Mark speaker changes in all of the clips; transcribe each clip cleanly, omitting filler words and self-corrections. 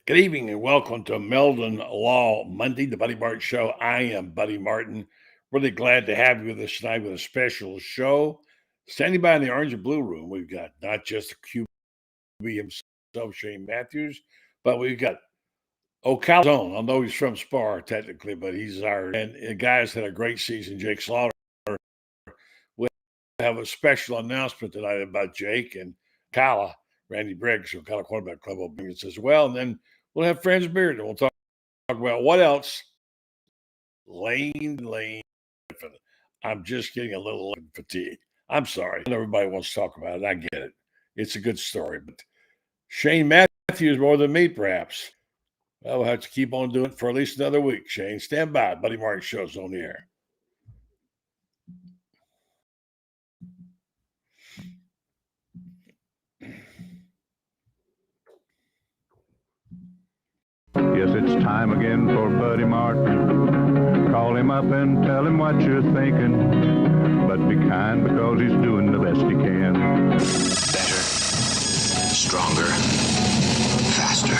Speaker 1: Good evening and welcome to Meldon Law Monday, the Buddy Martin Show. I am Buddy Martin. Really glad to have you with us tonight with a special show. Standing by in the orange and blue room, we've got not just the QB himself, Shane Matthews, but we've got Ocala own. I know he's from Spar technically, but he's our and the guy's had a great season, Jake Slaughter. We have a special announcement tonight about Jake and Ocala. Randy Briggs, Ocala Quarterback Club, will bring us as well. And then we'll have Franz Beard, and we'll talk about what else. Lane. I'm just getting a little fatigued. I'm sorry. Everybody wants to talk about it. I get it. It's a good story. But Shane Matthews more than me, perhaps. Well, we'll have to keep on doing it for at least another week, Shane. Stand by. Buddy Martin Show's on the air.
Speaker 2: Yes, it's time again for Buddy Martin. Call him up and tell him what you're thinking. But be kind because he's doing the best he can.
Speaker 3: Better, stronger, faster.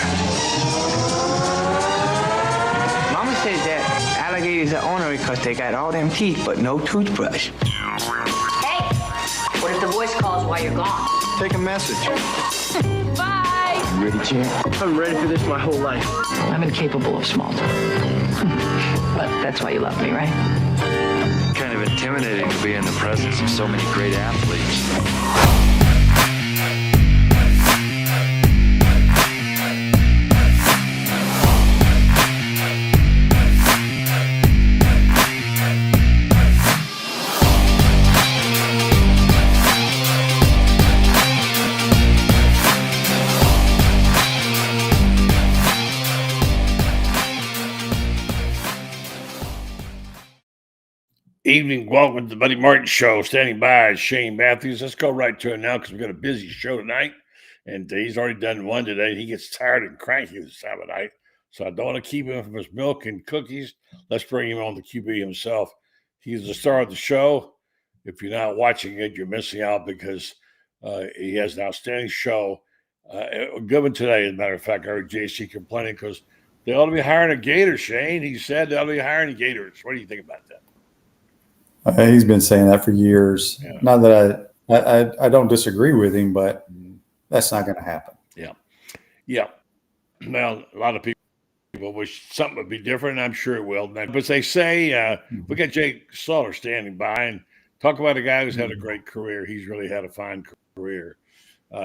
Speaker 4: Mama says that alligators are ornery because they got all them teeth but no toothbrush.
Speaker 5: Hey, what if the voice calls while you're gone?
Speaker 4: Take a message.
Speaker 5: Bye.
Speaker 4: You ready, champ? I'm ready for this my whole life.
Speaker 6: I'm incapable of small talk. But that's why you love me, right?
Speaker 7: Kind of intimidating to be in the presence of so many great athletes.
Speaker 1: Evening, welcome to the Buddy Martin Show. Standing by is Shane Matthews. Let's go right to it now because we've got a busy show tonight. And he's already done one today. He gets tired and cranky this time of night. So I don't want to keep him from his milk and cookies. Let's bring him on, the QB himself. He's the star of the show. If you're not watching it, you're missing out because he has an outstanding show. Good one today, as a matter of fact. I heard JC complaining because they ought to be hiring a Gator, Shane. He said they ought to be hiring a Gators. What do you think about that?
Speaker 8: He's been saying that for years. Yeah. Not that I don't disagree with him, but that's not going to happen.
Speaker 1: Yeah. Well, a lot of people wish something would be different. I'm sure it will. But they say we got Jake Slaughter standing by and talk about a guy who's had a great career. He's really had a fine career.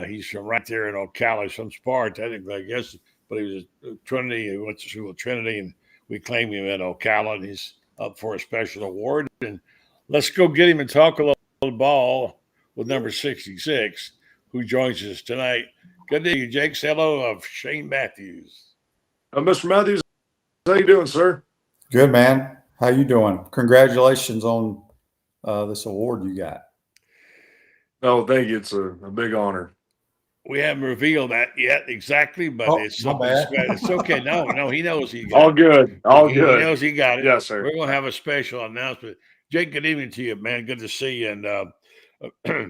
Speaker 1: He's from right there in Ocala, some Spar, technically, I guess. But he was at Trinity. He went to school at Trinity, and we claim him at Ocala, and he's up for a special award. And let's go get him and talk a little ball with number 66, who joins us tonight. Good day, Jake. Hello of Shane Matthews.
Speaker 9: Mr. Matthews, how you doing, sir?
Speaker 8: Good, man. How you doing? Congratulations on this award you got.
Speaker 9: Oh, thank you. It's a big honor.
Speaker 1: We haven't revealed that yet exactly, but it's okay. No, he knows he got
Speaker 9: it. All good.
Speaker 1: He knows he got it.
Speaker 9: Yes, sir.
Speaker 1: We're going to have a special announcement. Jake, good evening to you, man. Good to see you. And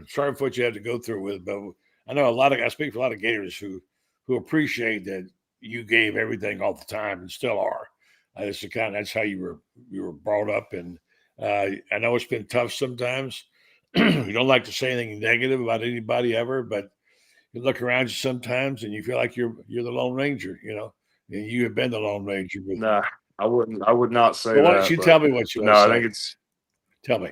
Speaker 1: sorry for what you had to go through with, but I know I speak for a lot of Gators who appreciate that you gave everything all the time and still are. That's how you were brought up. And I know it's been tough sometimes. You don't like to say anything negative about anybody ever, but you look around you sometimes and you feel like you're the Lone Ranger, and you have been the Lone Ranger.
Speaker 9: Nah, I would not say that.
Speaker 1: Why don't you tell me what you want to say? I think it's. Tell me.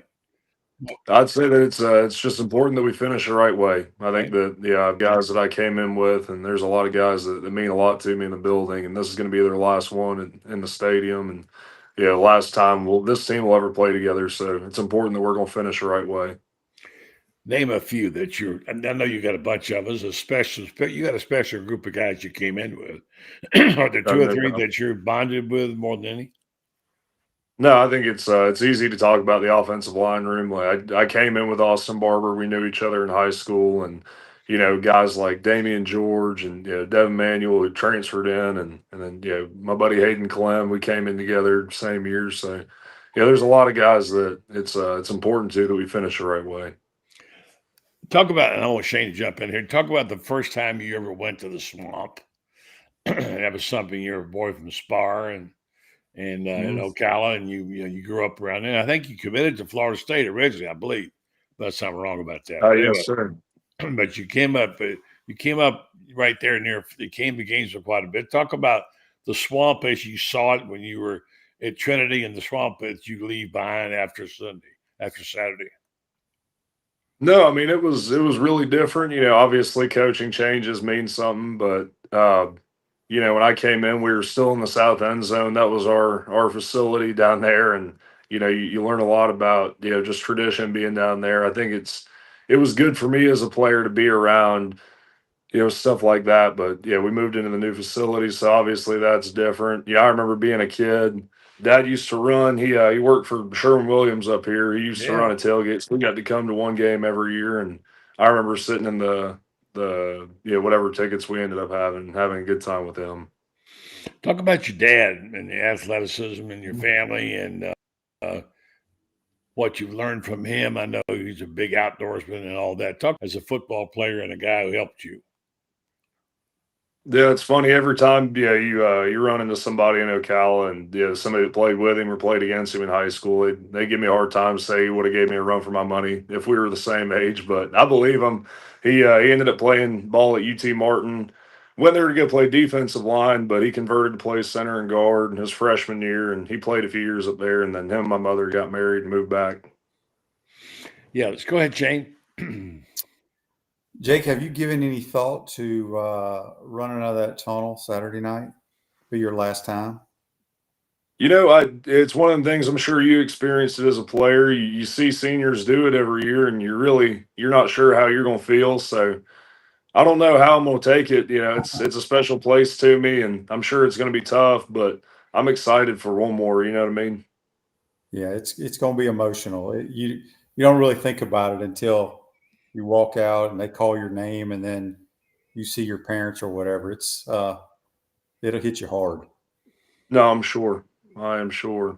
Speaker 9: I'd say that it's just important that we finish the right way. I think that guys that I came in with, and there's a lot of guys that mean a lot to me in the building, and this is going to be their last one in the stadium, and last time this team will ever play together. So it's important that we're going to finish the right way.
Speaker 1: Name a few that I know you got a bunch of us. You got a special group of guys you came in with. Are there two or three that you're bonded with more than any?
Speaker 9: No, I think it's easy to talk about the offensive line room. Like I came in with Austin Barber. We knew each other in high school, and guys like Damian George and Devin Manuel who transferred in, and then my buddy Hayden Clem. We came in together same year. So there's a lot of guys that it's important that we finish the right way.
Speaker 1: Talk about, and I want Shane to jump in here. Talk about the first time you ever went to the swamp that was something. You're a boy from Spar and in Ocala, and you grew up around there. I think you committed to Florida State originally, I believe. Unless I'm wrong about that. But anyway,
Speaker 9: Yes, sir.
Speaker 1: but you came up right there near. You came to games for quite a bit. Talk about the swamp as you saw it when you were at Trinity, and the swamp that you leave behind after Saturday.
Speaker 9: No, I mean it was really different. Obviously coaching changes mean something, but when I came in, we were still in the south end zone. That was our facility down there, and you learn a lot about just tradition being down there. I think it was good for me as a player to be around stuff like that. But yeah, we moved into the new facility, so obviously that's different. I remember being a kid. Dad used to run. He worked for Sherwin-Williams up here. He used to run a tailgate, so we got to come to one game every year. And I remember sitting in the whatever tickets we ended up having a good time with him.
Speaker 1: Talk about your dad and the athleticism in your family and what you've learned from him. I know he's a big outdoorsman and all that. Talk as a football player and a guy who helped you.
Speaker 9: Yeah, it's funny every time. Yeah, you run into somebody in Ocala, and somebody that played with him or played against him in high school. They give me a hard time. Say he would have gave me a run for my money if we were the same age, but I believe him. He ended up playing ball at UT Martin. Went there to go play defensive line, but he converted to play center and guard in his freshman year, and he played a few years up there. And then him and my mother got married and moved back.
Speaker 1: Yeah, let's go ahead, Shane.
Speaker 8: Jake, have you given any thought to running out of that tunnel Saturday night? Be your last time?
Speaker 9: It's one of the things I'm sure you experienced it as a player. You see seniors do it every year, and you're not sure how you're going to feel. So I don't know how I'm going to take it. It's a special place to me, and I'm sure it's going to be tough, but I'm excited for one more. You know what I mean?
Speaker 8: Yeah, it's going to be emotional. You don't really think about it until you walk out and they call your name, and then you see your parents or whatever. It'll hit you hard.
Speaker 9: No, I'm sure. I am sure.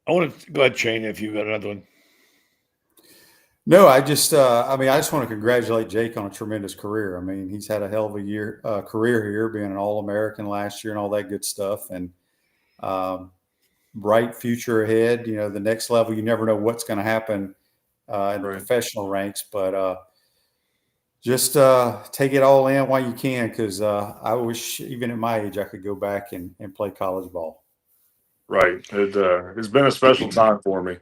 Speaker 1: I want to go ahead, Shane, if you've got another one.
Speaker 8: No, I just want to congratulate Jake on a tremendous career. I mean, he's had a hell of a career here, being an All-American last year and all that good stuff, and bright future ahead. The next level, you never know what's going to happen in the professional ranks, but just take it all in while you can, because I wish, even at my age, I could go back and play college ball.
Speaker 9: Right. It's been a special time for me.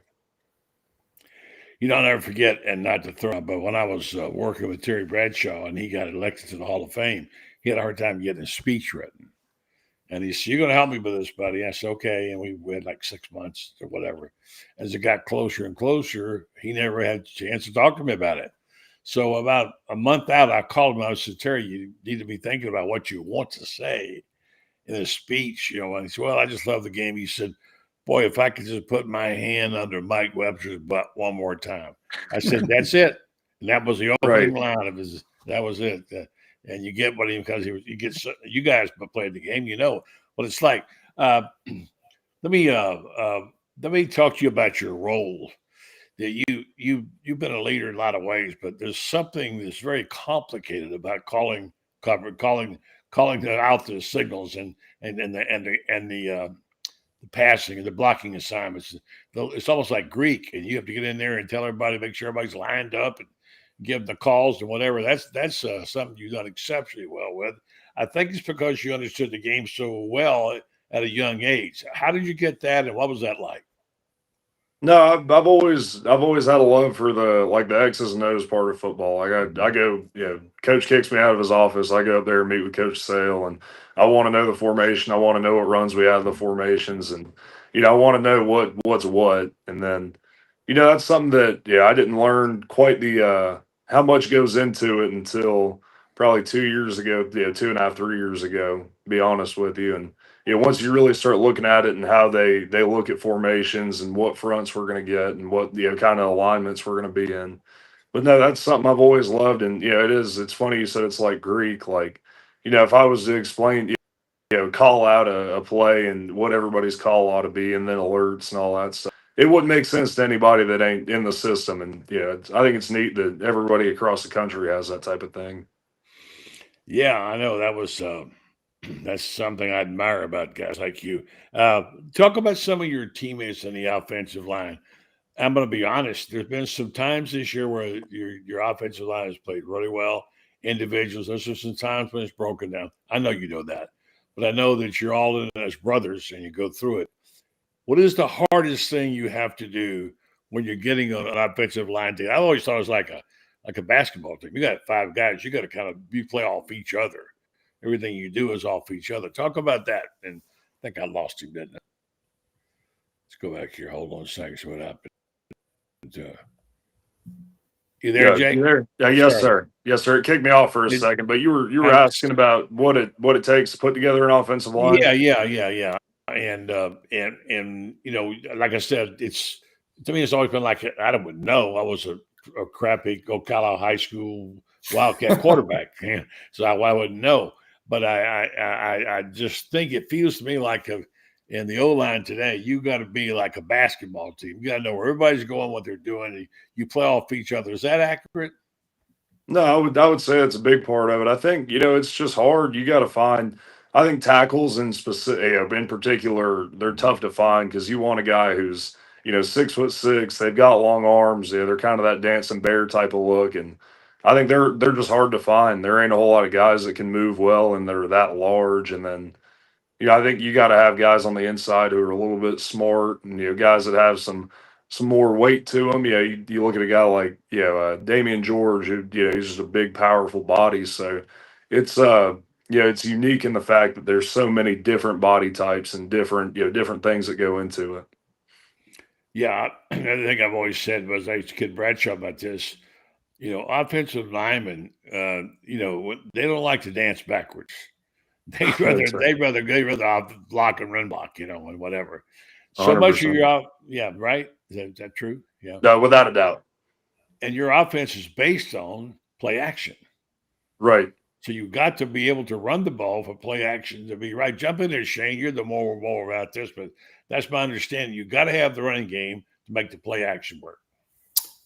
Speaker 1: I'll never forget, and not to throw, but when I was working with Terry Bradshaw and he got elected to the Hall of Fame, he had a hard time getting his speech written. And he said, "You're going to help me with this, buddy." I said, "Okay." And we had like 6 months or whatever. As it got closer and closer, he never had a chance to talk to me about it. So about a month out, I called him. I said, "Terry, you need to be thinking about what you want to say in a speech." And he said, "Well, I just love the game." He said, "Boy, if I could just put my hand under Mike Webster's butt one more time." I said, "That's it." And that was the opening line of his. That was it. And you get what because you guys played the game, what it's like. Let me talk to you about your role. That you've been a leader in a lot of ways, but there's something that's very complicated about calling out the signals and the passing and the blocking assignments. It's almost like Greek, and you have to get in there and tell everybody, make sure everybody's lined up and give them the calls and whatever. That's something you've done exceptionally well with. I think it's because you understood the game so well at a young age. How did you get that, and what was that like?
Speaker 9: No, I've always had a love for the X's and O's part of football. Like I go, coach kicks me out of his office. I go up there and meet with Coach Sale, and I want to know the formation. I want to know what runs we have the formations, and I want to know what's what. And then, that's something that I didn't learn quite the how much goes into it until probably 2 years ago, 2.5, 3 years ago. To be honest with you, and once you really start looking at it and how they look at formations and what fronts we're going to get and what kind of alignments we're going to be in. But no, that's something I've always loved, and it's funny you said it's like Greek. Like, if I was to explain, call out a play and what everybody's call ought to be, and then alerts and all that stuff, it wouldn't make sense to anybody that ain't in the system. And I think it's neat that everybody across the country has that type of thing.
Speaker 1: Yeah, I know that was that's something I admire about guys like you. Talk about some of your teammates on the offensive line. I'm going to be honest. There's been some times this year where your offensive line has played really well. Individuals. There's just some times when it's broken down. I know you know that, but I know that you're all in it as brothers and you go through it. What is the hardest thing you have to do when you're getting on an offensive line team? I always thought it was like a basketball team. You got five guys. You got to kind of you play off each other. Everything you do is off each other. Talk about that. And I think I lost him, didn't I? Let's go back here. Hold on a second. See what happened. You there,
Speaker 9: Yeah,
Speaker 1: Jake?
Speaker 9: you there? Yeah, yes,
Speaker 1: Sorry.
Speaker 9: sir. Yes, sir. It kicked me off for a second, but you were asking about what it takes to put together an offensive line.
Speaker 1: Yeah. And you know, like I said, it's to me, it's always been like I don't know. I was a crappy Ocala High School Wildcat quarterback, so I wouldn't know. But I just think it feels to me like in the O line today, you got to be like a basketball team. You got to know where everybody's going, what they're doing. You play off each other. Is that accurate?
Speaker 9: No, I would say it's a big part of it. I think it's just hard. You got to find. I think tackles in specific, in particular, they're tough to find because you want a guy who's 6'6". They've got long arms. Yeah, they're kind of that dancing bear type of look, and I think they're just hard to find. There ain't a whole lot of guys that can move well, and they're that large. And then I think you got to have guys on the inside who are a little bit smart, and guys that have some more weight to them. Yeah, you look at a guy like Damian George, who he's just a big, powerful body. So it's it's unique in the fact that there's so many different body types and different things that go into it.
Speaker 1: Yeah, another thing I've always said was I used to kid Bradshaw about this. Offensive linemen, they don't like to dance backwards. They'd rather
Speaker 9: That's right.
Speaker 1: block and run block, and whatever. So much of
Speaker 9: 100%.
Speaker 1: your yeah, right? Is that true? Yeah.
Speaker 9: No, without a doubt.
Speaker 1: And your offense is based on play action.
Speaker 9: Right.
Speaker 1: So you got to be able to run the ball for play action to be right. Jump in there, Shane. You're the more about this, but that's my understanding. You got to have the running game to make the play action work.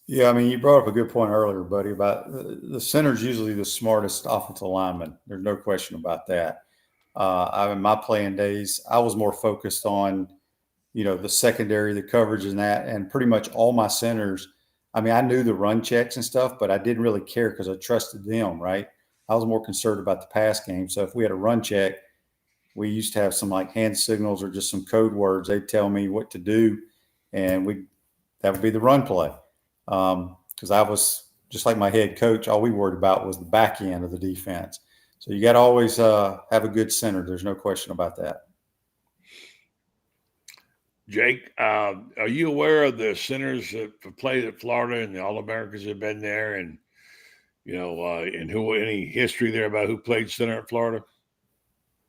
Speaker 8: Yeah, I mean, you brought up a good point earlier, buddy, about the center's usually the smartest offensive lineman. There's no question about that. In my playing days, I was more focused on, the secondary, the coverage and that, and pretty much all my centers. I mean, I knew the run checks and stuff, but I didn't really care because I trusted them, right? I was more concerned about the pass game. So if we had a run check, we used to have some like hand signals or just some code words. They'd tell me what to do, and that would be the run play. Because I was just like my head coach. All we worried about was the back end of the defense. So you got to always have a good center. There's no question about that.
Speaker 1: Jake, are you aware of the centers that have played at Florida and the All-Americans have been there, and and any history there about who played center at Florida?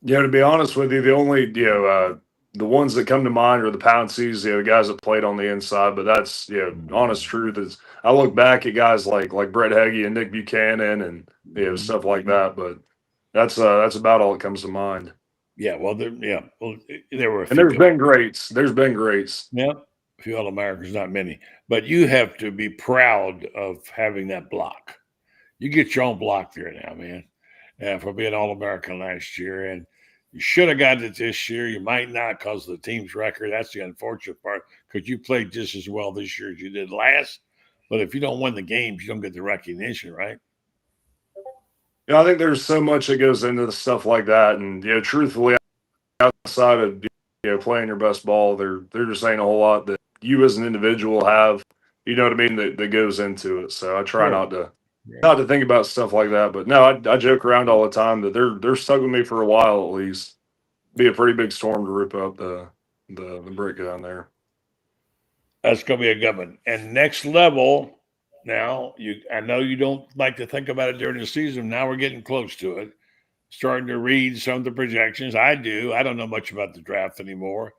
Speaker 9: Yeah, to be honest with you, the only the ones that come to mind are the Pounceys, the guys that played on the inside. But that's honest truth is I look back at guys like Brett Heggie and Nick Buchanan and stuff like that. But that's about all that comes to mind.
Speaker 1: Yeah, well, there were.
Speaker 9: And there's been greats. There's been greats.
Speaker 1: Yeah, a few All-Americans, not many. But you have to be proud of having that block. You get your own block there now, man, for being All-American last year. And you should have got it this year. You might not because of the team's record. That's the unfortunate part because you played just as well this year as you did last. But if you don't win the games, you don't get the recognition, right?
Speaker 9: I think there's so much that goes into the stuff like that. And, truthfully, outside of, playing your best ball, there just ain't a whole lot that you as an individual have, you know what I mean, that goes into it. So I try not to think about stuff like that. But no, I joke around all the time that they're stuck with me for a while at least. Be a pretty big storm to rip up the brick down there.
Speaker 1: That's going to be a good one. And next level, now I know you don't like to think about it during the season. Now we're getting close to it. Starting to read some of the projections. I do. I don't know much about the draft anymore.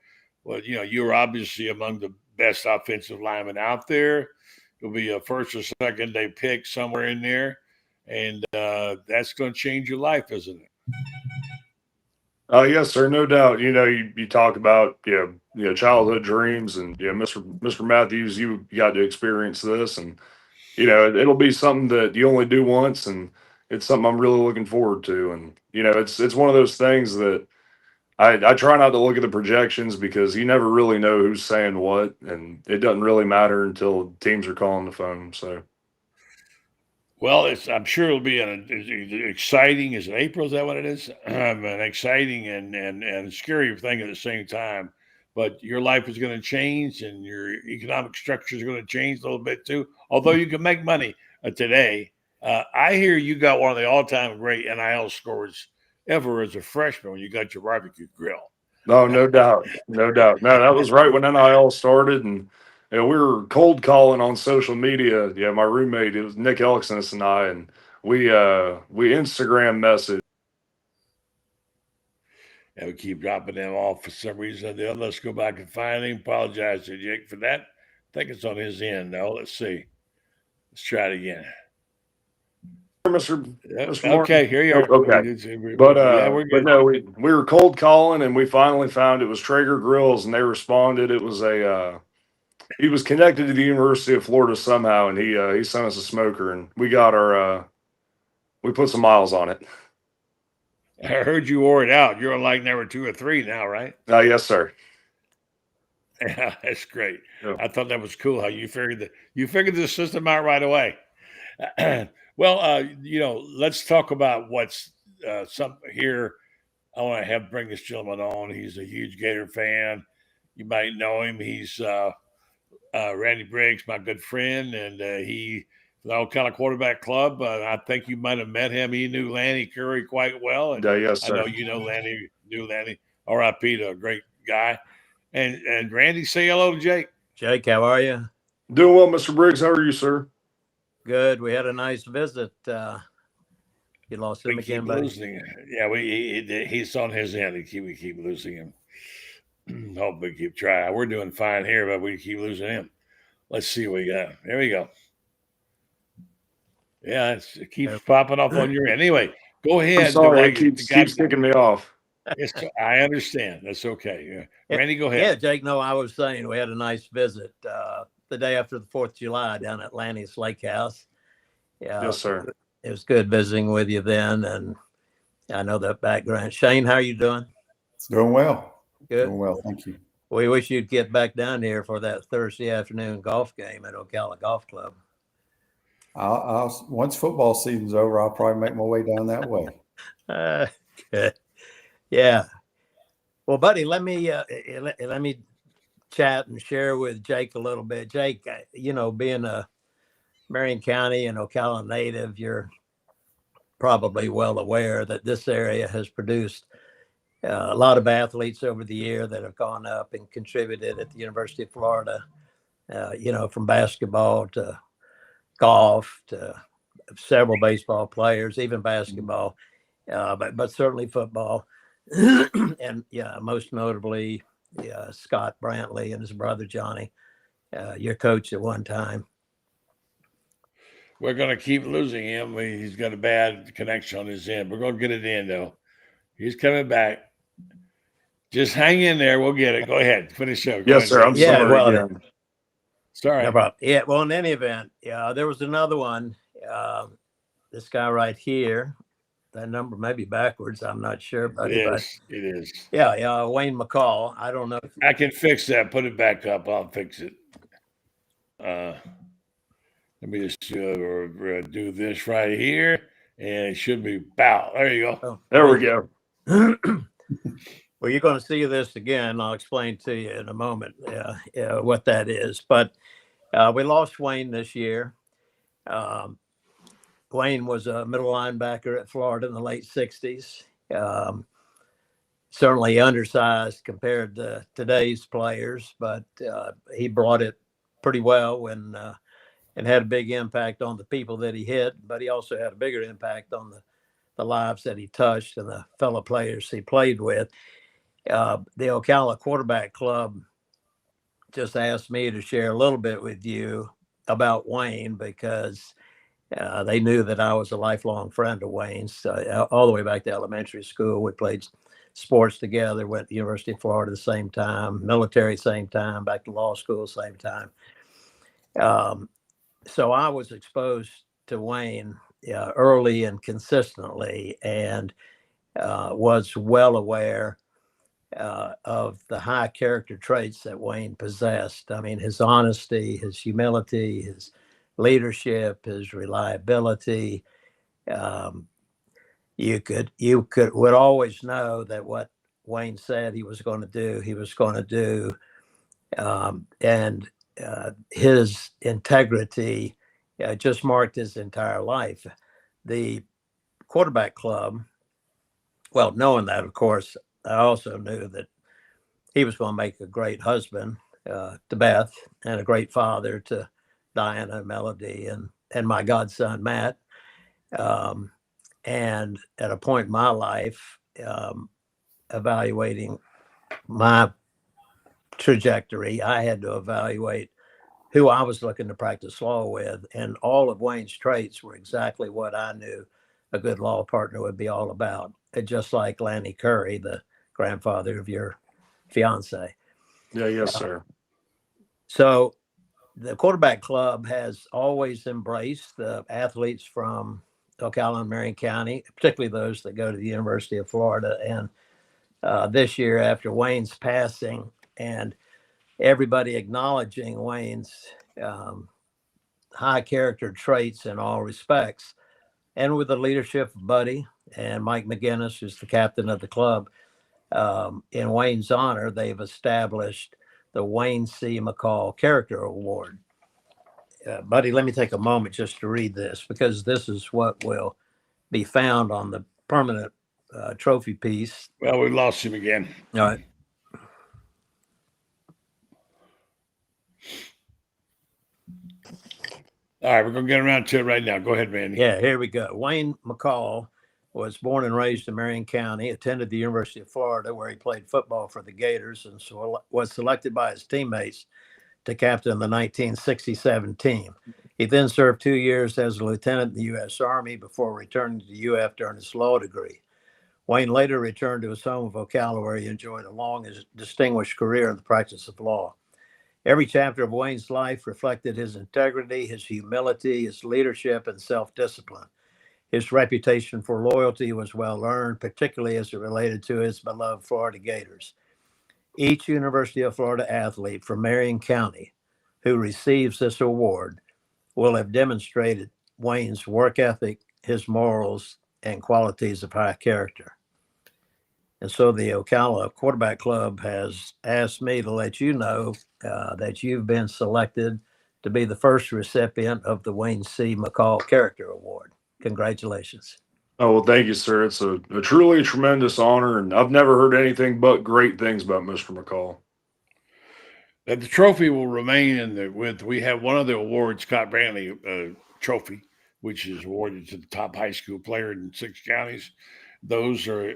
Speaker 1: But, you're obviously among the best offensive linemen out there. You'll be a first or second day pick somewhere in there. And that's going to change your life, isn't it?
Speaker 9: Yes, sir, no doubt. You talk about childhood dreams, and Mr. Matthews, you got to experience this, and it'll be something that you only do once, and it's something I'm really looking forward to. And it's one of those things that I try not to look at the projections because you never really know who's saying what, and it doesn't really matter until teams are calling the phone. So.
Speaker 1: Well, I'm sure it'll be an exciting. Is it April? Is that what it is? An exciting and scary thing at the same time. But your life is going to change, and your economic structure is going to change a little bit too. Although you can make money today, I hear you got one of the all-time great NIL scores ever as a freshman when you got your barbecue grill.
Speaker 9: No, no doubt, no doubt. No, that was right when NIL started, and we were cold calling on social media. Yeah, my roommate, it was Nick Elksness and I, and we Instagram message.
Speaker 1: And we keep dropping them off for some reason or the other. Let's go back and find him. Apologize to Jake for that. I think it's on his end, though. Let's see. Let's try it again.
Speaker 9: Mr.
Speaker 1: Okay, here you are.
Speaker 9: Okay. But no, we were cold calling, and we finally found it was Traeger Grills, and they responded. It was he was connected to the University of Florida somehow, and he sent us a smoker, and we got we put some miles on it.
Speaker 1: I heard you wore it out. You're on like number 2 or 3 now, right?
Speaker 9: Yes, sir.
Speaker 1: Yeah, that's great.
Speaker 9: Yeah.
Speaker 1: I thought that was cool how you figured the system out right away. Well, let's talk about what's something here. I want to bring this gentleman on. He's a huge Gator fan. You might know him. He's Randy Briggs, my good friend, and he the Ocala Quarterback Club. I think you might have met him. He knew Lanny Curry quite well. And
Speaker 9: yes, sir.
Speaker 1: I know you know Lanny. Knew Lanny. R.I.P. to a great guy. And Randy, say hello to Jake.
Speaker 10: Jake, how are you?
Speaker 9: Doing well, Mr. Briggs. How are you, sir?
Speaker 10: Good. We had a nice visit. You lost him again, buddy.
Speaker 1: Yeah, he's on his end. We keep losing him. Hope we keep trying. We're doing fine here, but we keep losing him. Let's see what we got. There we go. Yeah, it keeps popping up on your end. Anyway, go ahead.
Speaker 9: I'm sorry, it keeps kicking me off.
Speaker 1: I understand. That's okay. Yeah. Randy, go ahead.
Speaker 10: Yeah, Jake, no, I was saying we had a nice visit the day after the 4th of July down at Lanny's Lake House. Yeah,
Speaker 9: yes, sir.
Speaker 10: It was good visiting with you then, and I know that background. Shane, how are you doing?
Speaker 8: Doing well.
Speaker 10: Good.
Speaker 8: Doing well, thank you.
Speaker 10: We wish you'd get back down here for that Thursday afternoon golf game at Ocala Golf Club.
Speaker 8: I'll once football season's over, I'll probably make my way down that way.
Speaker 10: Good. Yeah. Well, buddy, let me chat and share with Jake a little bit. Jake, being a Marion County and Ocala native, you're probably well aware that this area has produced a lot of athletes over the year that have gone up and contributed at the University of Florida, from basketball to golf to several baseball players, even basketball, but certainly football. And most notably, Scott Brantley and his brother Johnny, your coach at one time.
Speaker 1: We're going to keep losing him. He's got a bad connection on his end. We're going to get it in, though. He's coming back. Just hang in there. We'll get it. Go ahead. Finish up.
Speaker 9: Yes, sir. I'm sorry.
Speaker 10: Well,
Speaker 1: sorry.
Speaker 10: No problem. Yeah. Well, in any event, there was another one. This guy right here. That number may be backwards. I'm not sure. But
Speaker 1: it is.
Speaker 10: Yeah. Wayne McCall. I don't know.
Speaker 1: I can fix that. Put it back up. I'll fix it. Let me just do this right here, and it should be bow. There you go.
Speaker 10: Oh,
Speaker 9: there we go.
Speaker 10: Well, you're going to see this again. I'll explain to you in a moment what that is. But we lost Wayne this year. Wayne was a middle linebacker at Florida in the late 60s. Certainly undersized compared to today's players, but he brought it pretty well and had a big impact on the people that he hit, but he also had a bigger impact on the lives that he touched and the fellow players he played with. The Ocala Quarterback Club just asked me to share a little bit with you about Wayne because they knew that I was a lifelong friend of Wayne's all the way back to elementary school. We played sports together, went to the University of Florida at the same time, military same time, back to law school same time. So I was exposed to Wayne early and consistently, and was well aware of the high character traits that Wayne possessed. I mean, his honesty, his humility, his leadership, his reliability. You would always know that what Wayne said he was going to do, he was going to do, and his integrity just marked his entire life. The quarterback club, well, knowing that, of course, I also knew that he was going to make a great husband to Beth and a great father to Diana and Melody and my godson, Matt. And at a point in my life, evaluating my trajectory, I had to evaluate who I was looking to practice law with. And all of Wayne's traits were exactly what I knew a good law partner would be all about. And just like Lanny Curry, the grandfather of your fiance.
Speaker 9: Yeah, yes, sir.
Speaker 10: So the quarterback club has always embraced the athletes from Ocala and Marion County, particularly those that go to the University of Florida. And this year, after Wayne's passing and everybody acknowledging Wayne's high character traits in all respects, and with the leadership of Buddy and Mike McGinnis, who's the captain of the club, in Wayne's honor, they've established the Wayne C. McCall Character Award. Buddy, let me take a moment just to read this, because this is what will be found on the permanent trophy piece.
Speaker 1: Well, we lost him again.
Speaker 10: All right.
Speaker 1: All right, we're going to get around to it right now. Go ahead, Randy.
Speaker 10: Yeah, here we go. Wayne McCall was born and raised in Marion County, attended the University of Florida, where he played football for the Gators, and so was selected by his teammates to captain the 1967 team. He then served 2 years as a lieutenant in the U.S. Army before returning to UF to earn his law degree. Wayne later returned to his home of Ocala, where he enjoyed a long and distinguished career in the practice of law. Every chapter of Wayne's life reflected his integrity, his humility, his leadership, and self-discipline. His reputation for loyalty was well earned, particularly as it related to his beloved Florida Gators. Each University of Florida athlete from Marion County who receives this award will have demonstrated Wayne's work ethic, his morals, and qualities of high character. And so the Ocala Quarterback Club has asked me to let you know that you've been selected to be the first recipient of the Wayne C. McCall Character Award. Congratulations.
Speaker 9: Oh, well, thank you, sir. It's a truly tremendous honor, and I've never heard anything but great things about Mr. McCall.
Speaker 1: The trophy will remain we have one of the awards, Scott Brantley trophy, which is awarded to the top high school player in 6 counties. Those are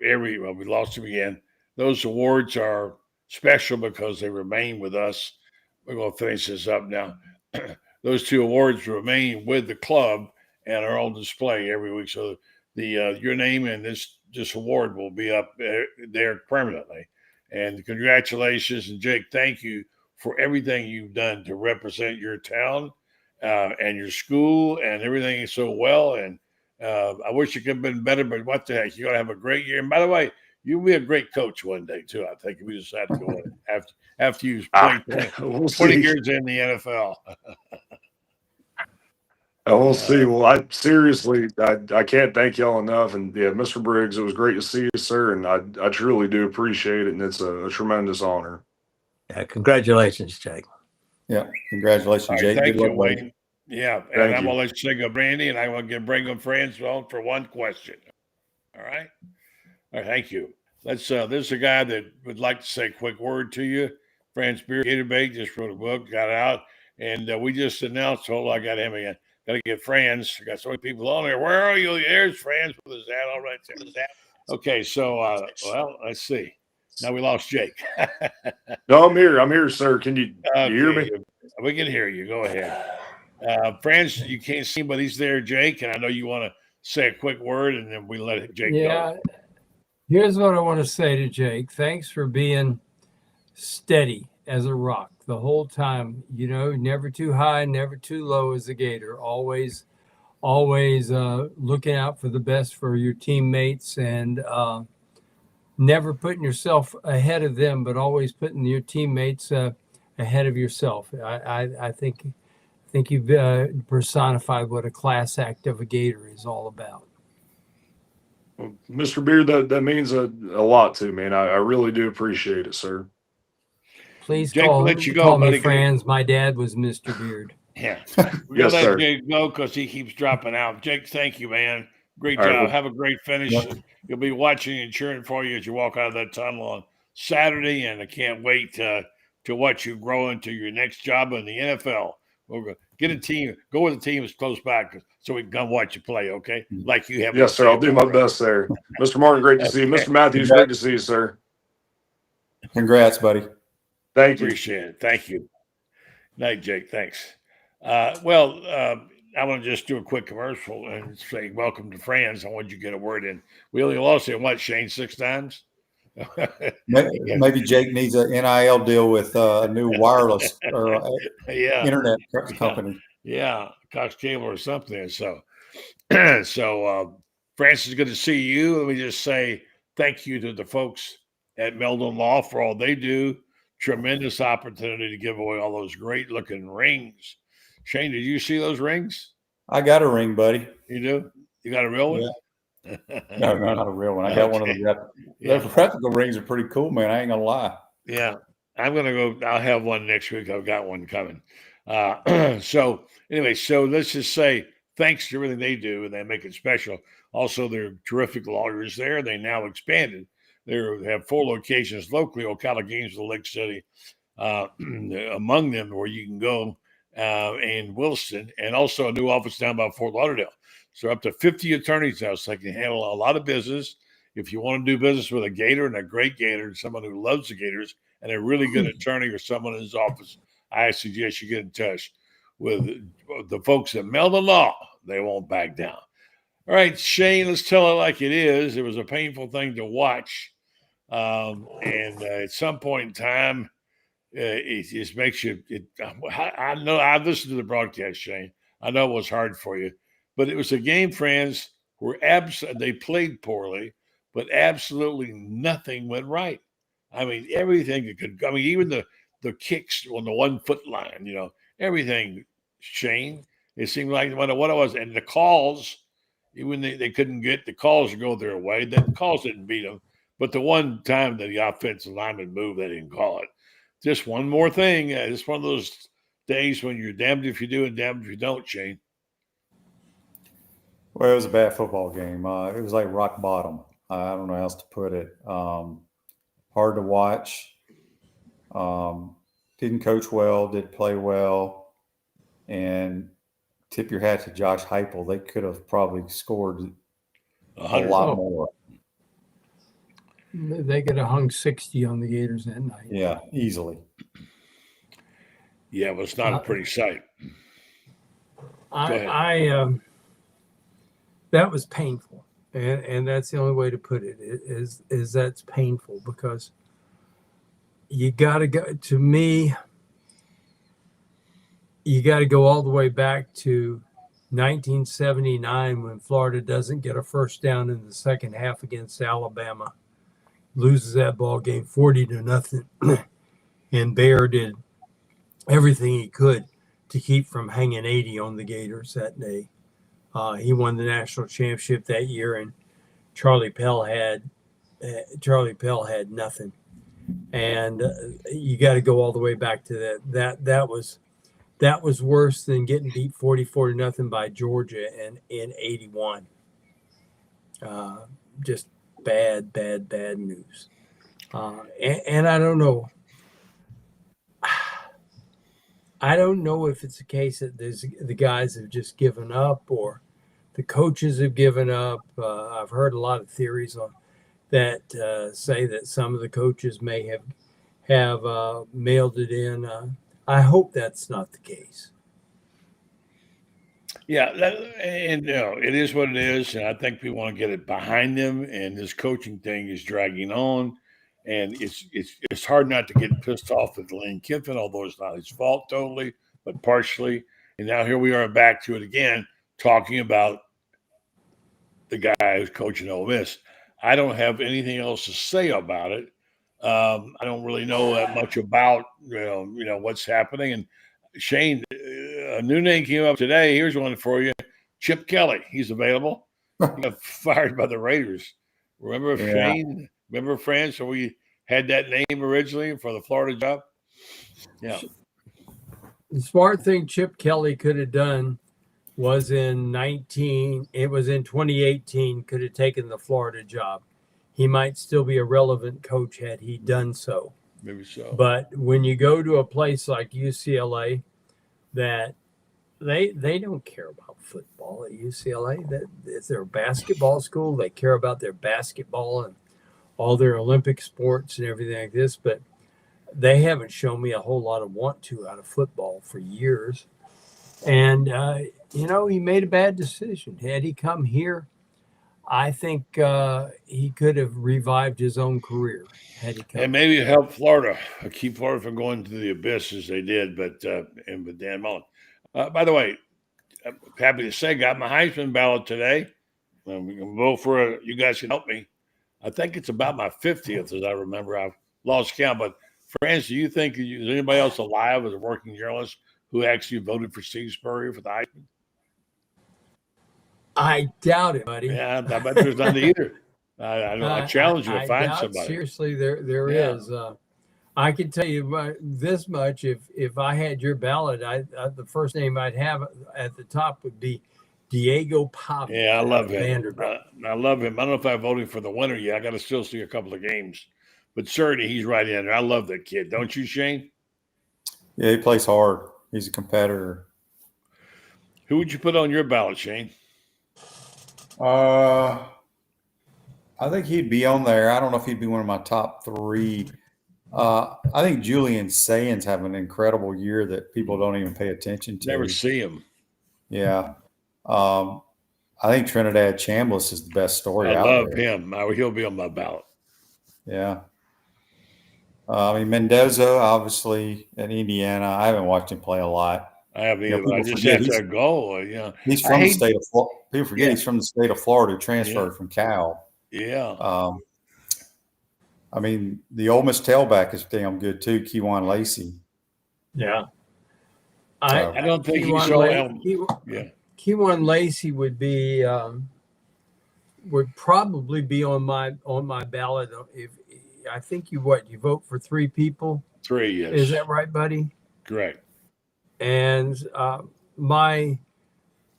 Speaker 1: we lost him again. Those awards are special because they remain with us. We're going to finish this up now. Those 2 awards remain with the club and are on display every week. So your name and this award will be up there permanently. And congratulations. And Jake, thank you for everything you've done to represent your town and your school and everything so well. And I wish you could have been better, but what the heck, you're going to have a great year. And by the way, you'll be a great coach one day too, I think, if we decide to go in after you've played 20 years in the NFL.
Speaker 9: We'll see. Well, I can't thank y'all enough. And yeah, Mr. Briggs, it was great to see you, sir. And I truly do appreciate it. And it's a tremendous honor.
Speaker 10: Yeah, congratulations, Jake.
Speaker 8: Yeah, congratulations, Jake.
Speaker 1: Thank
Speaker 8: Good
Speaker 1: you,
Speaker 8: luck,
Speaker 1: Wayne. Yeah, and
Speaker 9: Thank
Speaker 1: I'm
Speaker 9: you.
Speaker 1: going to let you go, Brandy, and I'm going to bring them friends on for one question. All right? All right, thank you. This is a guy that would like to say a quick word to you. Franz Beard, Gator just wrote a book, got out, and we just announced, I got him again. Got to get Franz. I got so many people on there. Where are you? There's Franz with his hat all right there. Okay, so, let's see. Now we lost Jake.
Speaker 9: No, I'm here. I'm here, sir. Can you hear me?
Speaker 1: We can hear you. Go ahead. Franz, you can't see him, but he's there, Jake. And I know you want to say a quick word, and then we let Jake go.
Speaker 11: Here's what I want to say to Jake. Thanks for being steady as a rock the whole time. Never too high, never too low as a Gator. Always always looking out for the best for your teammates and never putting yourself ahead of them, but always putting your teammates ahead of yourself. I think you've personified what a class act of a Gator is all about.
Speaker 9: Well, Mr. Beard, that means a lot to me, and I really do appreciate it, sir.
Speaker 11: Please
Speaker 1: Jake, let you go,
Speaker 11: call me
Speaker 1: buddy.
Speaker 11: Franz. My dad was Mr. Beard.
Speaker 1: Yeah. We're going
Speaker 9: Yes,
Speaker 1: to let
Speaker 9: sir.
Speaker 1: Jake go because he keeps dropping out. Jake, thank you, man. Great
Speaker 9: All right,
Speaker 1: job.
Speaker 9: well-
Speaker 1: Have a great finish. You'll be watching and cheering for you as you walk out of that tunnel on Saturday, and I can't wait to watch you grow into your next job in the NFL. We're going to get a team, go with a team that's close by so we can come watch you play, okay? Like you have.
Speaker 9: Yes, sir. I'll do my best there. Mr. Martin, great to see you. Mr. Matthews, great to see you, sir.
Speaker 8: Congrats, buddy.
Speaker 9: Thank you.
Speaker 1: Appreciate it. Thank you. Night, Jake. Thanks. I want to just do a quick commercial and say welcome to Franz. I want you to get a word in. We only lost him, what, Shane, 6 times?
Speaker 8: Maybe Jake needs an NIL deal with a new wireless or internet company.
Speaker 1: Yeah, Cox Cable or something. So Francis, good to see you. Let me just say thank you to the folks at Meldon Law for all they do. Tremendous opportunity to give away all those great looking rings. Shane, did you see those rings?
Speaker 8: I got a ring, buddy.
Speaker 1: You do? You got a real one?
Speaker 8: Yeah. No, not a real one. I got one of the replica rings are pretty cool, man. I ain't gonna lie.
Speaker 1: Yeah. I'm gonna go. I'll have one next week. I've got one coming. So anyway, so let's just say thanks to everything they do, and they make it special. Also, they're terrific lawyers there. They now expanded. They have 4 locations locally: Ocala, Gainesville, Lake City, among them where you can go, and Wilson, and also a new office down by Fort Lauderdale. So up to 50 attorneys now, so they can handle a lot of business. If you want to do business with a Gator and a great Gator, and someone who loves the Gators, and a really good attorney or someone in his office, I suggest you get in touch with the folks at Meldon Law. They won't back down. All right, Shane, let's tell it like it is. It was a painful thing to watch. And at some point in time, it just makes you I know I listened to the broadcast, Shane. I know it was hard for you, but it was a game, friends, where they played poorly, but absolutely nothing went right. I mean, everything even the kicks on the 1 foot line, everything, Shane. It seemed like what it was, and the calls, even they couldn't get the calls to go their way. The calls didn't beat them. But the one time that the offensive lineman moved, they didn't call it. Just one more thing. It's one of those days when you're damned if you do and damned if you don't, Shane.
Speaker 8: Well, it was a bad football game. It was like rock bottom. I don't know how else to put it. Hard to watch. Didn't coach well, didn't play well. And tip your hat to Josh Heupel. They could have probably scored a lot more.
Speaker 11: They could have hung 60 on the Gators that night.
Speaker 8: Yeah, easily.
Speaker 1: Yeah, it was not a pretty sight.
Speaker 11: That was painful, and that's the only way to put it is that's painful because you got to go. To me, you got to go all the way back to 1979 when Florida doesn't get a first down in the second half against Alabama. Loses that ball game 40-0, and Bear did everything he could to keep from hanging 80 on the Gators that day. He won the national championship that year, and Charlie Pell had nothing. And you got to go all the way back to that. That was worse than getting beat 44-0 by Georgia in 81. Just bad news. And I don't know. I don't know if it's a case that the guys have just given up or the coaches have given up. I've heard a lot of theories on that say that some of the coaches may have mailed it in. I hope that's not the case.
Speaker 1: Yeah, it is what it is, and I think people want to get it behind them. And this coaching thing is dragging on, and it's hard not to get pissed off at Lane Kiffin, although it's not his fault totally, but partially. And now here we are back to it again. talking about the guy who's coaching Ole Miss. I don't have anything else to say about it. I don't really know that much about what's happening. And Shane, a new name came up today. Here's one for you: Chip Kelly. He's available. He got fired by the Raiders. Remember Shane? Remember Franz? So we had that name originally for the Florida job. Yeah.
Speaker 11: The smart thing Chip Kelly could have done was in 2018, could have taken the Florida job. He might still be a relevant coach had he done so.
Speaker 1: Maybe so.
Speaker 11: But when you go to a place like UCLA, that they don't care about football at UCLA. That it's their basketball school. They care about their basketball and all their Olympic sports and everything like this. But they haven't shown me a whole lot of want to out of football for years. And, he made a bad decision. Had he come here, I think he could have revived his own career. Had he come
Speaker 1: and maybe it helped Florida, keep Florida from going to the abyss as they did, and with Dan Mullen. By the way, I'm happy to say, got my Heisman ballot today. We can vote for you guys can help me. I think it's about my 50th, as I remember. I've lost count. But, Franz, do you think is anybody else alive as a working journalist who actually voted for Steve Spurrier for the Heisman?
Speaker 11: I doubt it, buddy.
Speaker 1: Yeah, I bet there's none either. I challenge you to find somebody.
Speaker 11: Seriously, there is. I can tell you this much: if I had your ballot, the first name I'd have at the top would be Diego Pavia.
Speaker 1: Yeah, I love him.
Speaker 11: Vanderbilt.
Speaker 1: I love him. I don't know if I voted for the winner yet. I got to still see a couple of games, but certainly he's right in there. I love that kid. Don't you, Shane?
Speaker 8: Yeah, he plays hard. He's a competitor.
Speaker 1: Who would you put on your ballot, Shane?
Speaker 8: I think he'd be on there. I don't know if he'd be one of my top three. I think Julian Sayans having an incredible year that people don't even pay attention to.
Speaker 1: Never see him.
Speaker 8: Yeah. I think Trinidad Chambliss is the best story
Speaker 1: I
Speaker 8: out
Speaker 1: love
Speaker 8: there.
Speaker 1: him. He'll be on my ballot.
Speaker 8: Yeah. Mendoza, obviously, in Indiana. I haven't watched him play a lot.
Speaker 1: I haven't either. I just have to go.
Speaker 8: He's from the state of Florida. People forget he's from the state of Florida, who transferred from Cal.
Speaker 1: Yeah.
Speaker 8: The Ole Miss tailback is damn good too, Kewan Lacey.
Speaker 11: Yeah.
Speaker 1: I don't think he's so.
Speaker 11: Kewan Lacey would probably be on my ballot. If I think you vote for three people.
Speaker 1: 3, yes.
Speaker 11: Is that right, buddy?
Speaker 1: Correct.
Speaker 11: And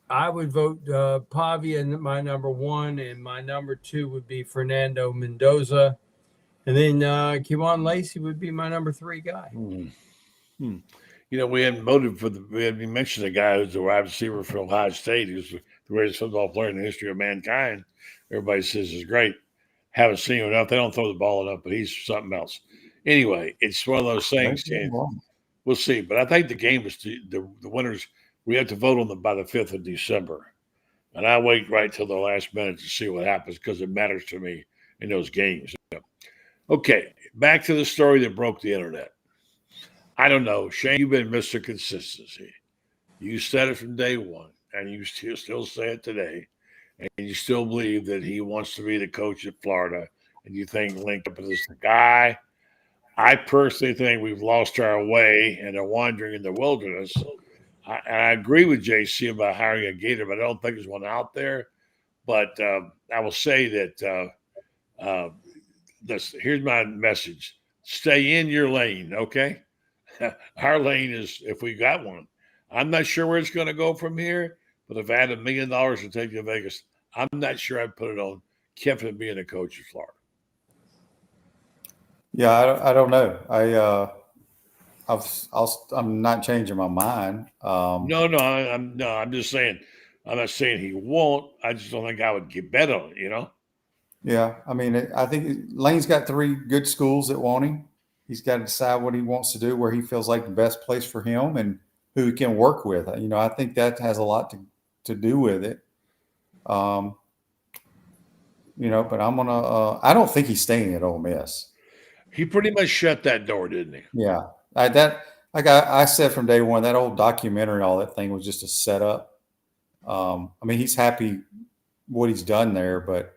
Speaker 11: I would vote Pavia in my number 1, and my number 2 would be Fernando Mendoza, and then Kewan Lacey would be my number 3 guy.
Speaker 1: We hadn't voted for we hadn't mentioned a guy who's a wide receiver for Ohio State, who's the greatest football player in the history of mankind. Everybody says is great. Haven't seen him enough. They don't throw the ball enough, but he's something else. Anyway, it's one of those things. We'll see. But I think the game is the winners. We have to vote on them by the 5th of December. And I wait right till the last minute to see what happens because it matters to me in those games. Okay, back to the story that broke the internet. I don't know. Shane, you've been Mr. Consistency. You said it from day one, and you still say it today. And you still believe that he wants to be the coach at Florida, and you think Lincoln is the guy. I personally think we've lost our way and are wandering in the wilderness. I agree with JC about hiring a Gator, but I don't think there's one out there. But I will say that here's my message. Stay in your lane, okay? Our lane is, if we got one. I'm not sure where it's going to go from here, but if I had $1 million to take to Vegas, I'm not sure I'd put it on Kiffin being a coach of Florida.
Speaker 8: Yeah, I don't know. I'm not changing my mind.
Speaker 1: I'm just saying. I'm not saying he won't. I just don't think I would get bet on it.
Speaker 8: Yeah, I think Lane's got 3 good schools that want him. He's got to decide what he wants to do, where he feels like the best place for him, and who he can work with. I think that has a lot to do with it. But I'm gonna. I don't think he's staying at Ole Miss.
Speaker 1: He pretty much shut that door, didn't he?
Speaker 8: Yeah, I said from day one, that old documentary, all that thing was just a setup. I mean, he's happy what he's done there, but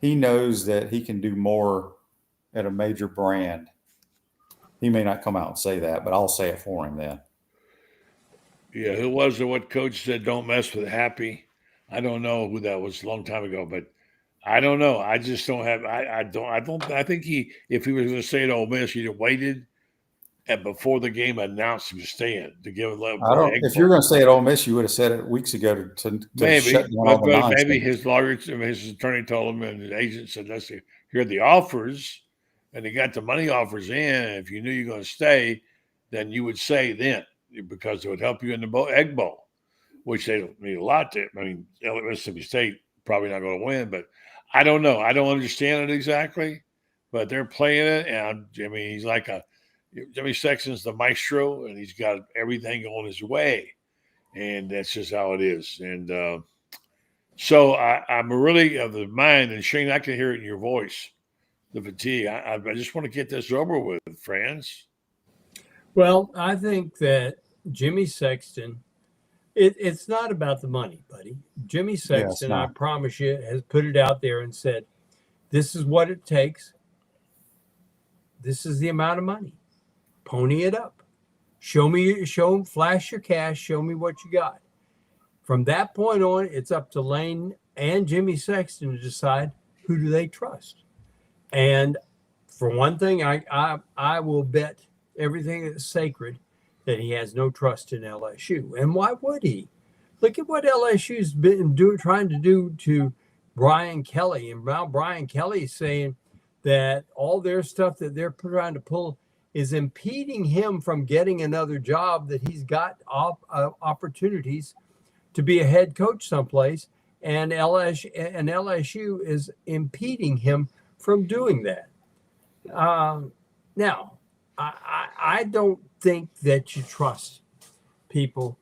Speaker 8: he knows that he can do more at a major brand. He may not come out and say that, but I'll say it for him then.
Speaker 1: Yeah, who was it? What coach said, "Don't mess with Happy"? I don't know who that was a long time ago, but I don't know. I just don't have. I don't. I think if he was going to stay at Ole Miss, he'd have waited and before the game announced he was staying to give him.
Speaker 8: I don't. If you're going to say at Ole Miss, you would have said it weeks ago to
Speaker 1: maybe,
Speaker 8: shut down all the
Speaker 1: but
Speaker 8: nonsense.
Speaker 1: maybe his lawyer, his attorney told him, and his agent said, "Let's hear the offers," and he got the money offers in. And if you knew you were going to stay, then you would say then, because it would help you in the Egg Bowl, which they don't need a lot to. I mean, Mississippi State probably not going to win, but I don't know. I don't understand it exactly, but they're playing it, and I mean, he's like Jimmy Sexton's the maestro, and he's got everything going his way, and that's just how it is. And so I'm really of the mind, and Shane, I can hear it in your voice, the fatigue. I just want to get this over with, Franz.
Speaker 11: Well, I think that Jimmy Sexton, it's not about the money, buddy. Jimmy Sexton, I promise you, has put it out there and said, this is what it takes. This is the amount of money. Pony it up. Flash your cash. Show me what you got. From that point on, it's up to Lane and Jimmy Sexton to decide who do they trust. And for one thing, I will bet everything that's sacred that he has no trust in LSU. And why would he? Look at what LSU's been trying to do to Brian Kelly. And now Brian Kelly is saying that all their stuff that they're trying to pull is impeding him from getting another job, that he's got opportunities to be a head coach someplace, and LSU is impeding him from doing that. Now, I don't think that you trust people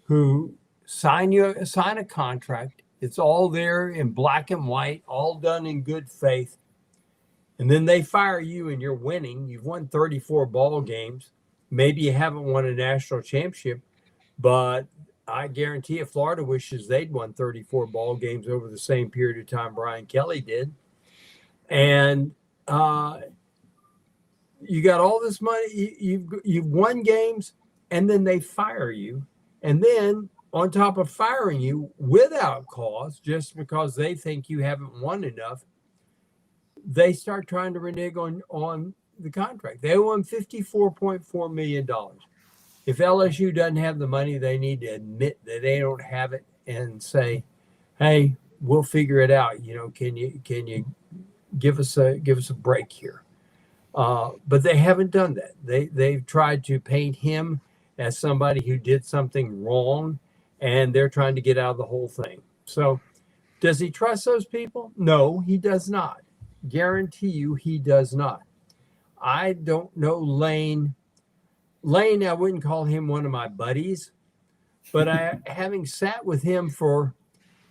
Speaker 11: who sign a contract. It's all there in black and white, all done in good faith. And then they fire you and you're winning. You've won 34 ball games. Maybe you haven't won a national championship, but I guarantee you Florida wishes they'd won 34 ball games over the same period of time Brian Kelly did. And you got all this money. You've won games, and then they fire you. And then on top of firing you without cause, just because they think you haven't won enough, they start trying to renege on the contract. They owe him $54.4 million. If LSU doesn't have the money, they need to admit that they don't have it and say, "Hey, we'll figure it out. You know, can you give us a break here?" But they haven't done that. They've tried to paint him as somebody who did something wrong, and they're trying to get out of the whole thing. So, does he trust those people? No, he does not. Guarantee you, he does not. I don't know Lane. I wouldn't call him one of my buddies, but having sat with him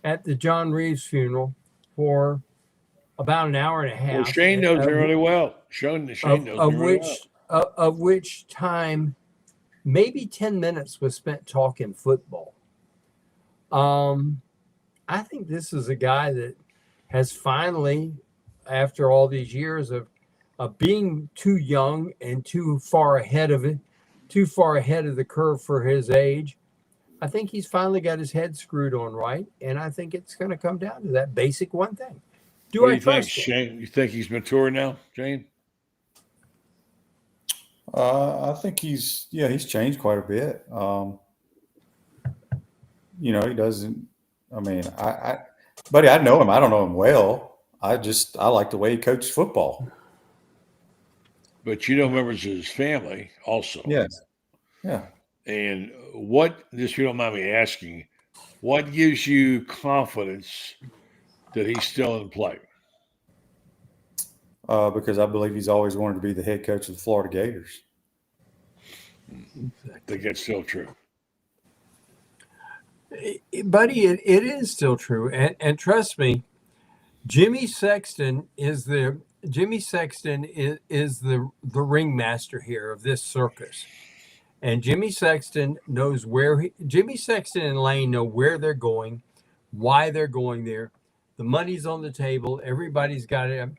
Speaker 11: at the John Reeves funeral for about an hour and a half.
Speaker 1: Well, Shane knows him really well. Shane knows him really well.
Speaker 11: Of which time maybe 10 minutes was spent talking football. I think this is a guy that has finally, after all these years of being too young and too far ahead of the curve for his age, I think he's finally got his head screwed on right, and I think it's going to come down to that basic one thing.
Speaker 1: What do you think, Shane? You think he's mature now, Shane?
Speaker 8: I think he's changed quite a bit. He doesn't. I mean, buddy, I know him. I don't know him well. I like the way he coaches football.
Speaker 1: But you know members of his family also.
Speaker 8: Yes. Yeah.
Speaker 1: And if you don't mind me asking, what gives you confidence that he's still in play?
Speaker 8: Because I believe he's always wanted to be the head coach of the Florida Gators.
Speaker 1: I think that's still true.
Speaker 11: Buddy, it is still true. And trust me, Jimmy Sexton is the ringmaster here of this circus. And Jimmy Sexton knows Jimmy Sexton and Lane know where they're going, why they're going there. The money's on the table. Everybody's got it.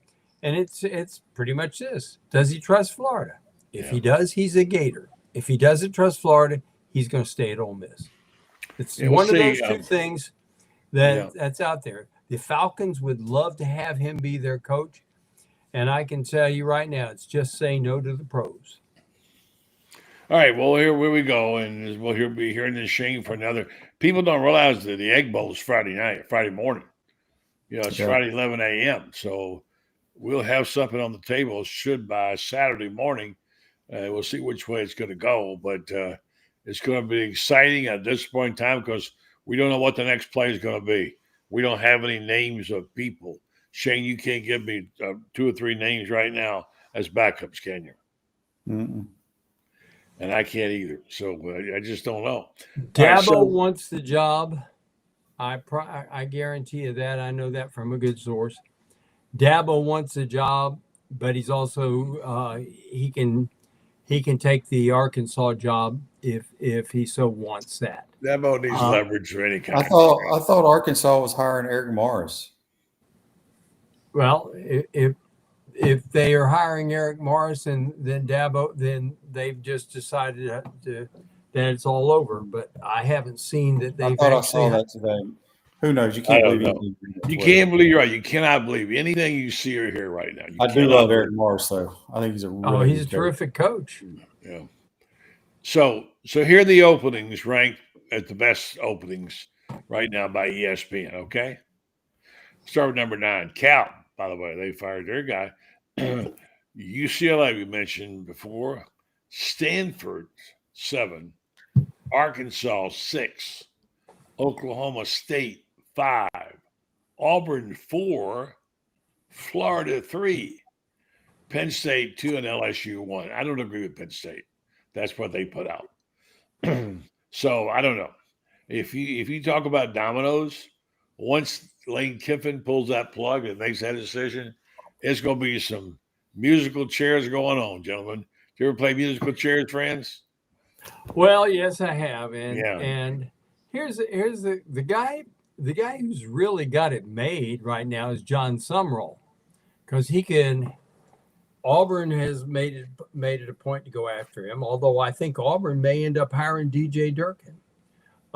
Speaker 11: And it's pretty much this. Does he trust Florida? If he does, he's a Gator. If he doesn't trust Florida, he's going to stay at Ole Miss. It's one of those two things that's out there. The Falcons would love to have him be their coach. And I can tell you right now, it's just say no to the pros.
Speaker 1: All right, well, here we go. And we'll be hearing this Shane for another. People don't realize that the Egg Bowl is Friday morning. It's Friday, 11 a.m. So we'll have something on the table should by Saturday morning. We'll see which way it's going to go. But it's going to be exciting at this point in time because we don't know what the next play is going to be. We don't have any names of people. Shane, you can't give me 2 or 3 names right now as backups, can you?
Speaker 8: Mm-mm.
Speaker 1: And I can't either. So I just don't know.
Speaker 11: Dabo wants the job. I guarantee you that. I know that from a good source. Dabo wants a job, but he's also he can take the Arkansas job if he so wants that.
Speaker 1: Dabo needs leverage for any kind.
Speaker 8: I thought Arkansas was hiring Eric Morris.
Speaker 11: Well, if they are hiring Eric Morris and then Dabo, then they've just decided that it's all over. But I haven't seen that they've.
Speaker 8: I thought I saw that today. Who knows? You can't believe anything.
Speaker 1: You can't believe you're right. You cannot believe anything you see or hear right now.
Speaker 8: I do love Eric Morris, though. I think he's
Speaker 11: he's a terrific coach.
Speaker 1: Yeah. So here are the openings ranked at the best openings right now by ESPN. Okay. Start with number 9, Cal. By the way, they fired their guy. UCLA we mentioned before. Stanford 7, Arkansas 6, Oklahoma State 5, Auburn 4, Florida 3, Penn State 2, and LSU 1. I don't agree with Penn State. That's what they put out. So I don't know. If you talk about dominoes, once Lane Kiffin pulls that plug and makes that decision, it's going to be some musical chairs going on, gentlemen. Do you ever play musical chairs, friends?
Speaker 11: Well, yes, I have. And here's the guy who's really got it made right now is John Sumrall, because Auburn has made it a point to go after him. Although I think Auburn may end up hiring DJ Durkin.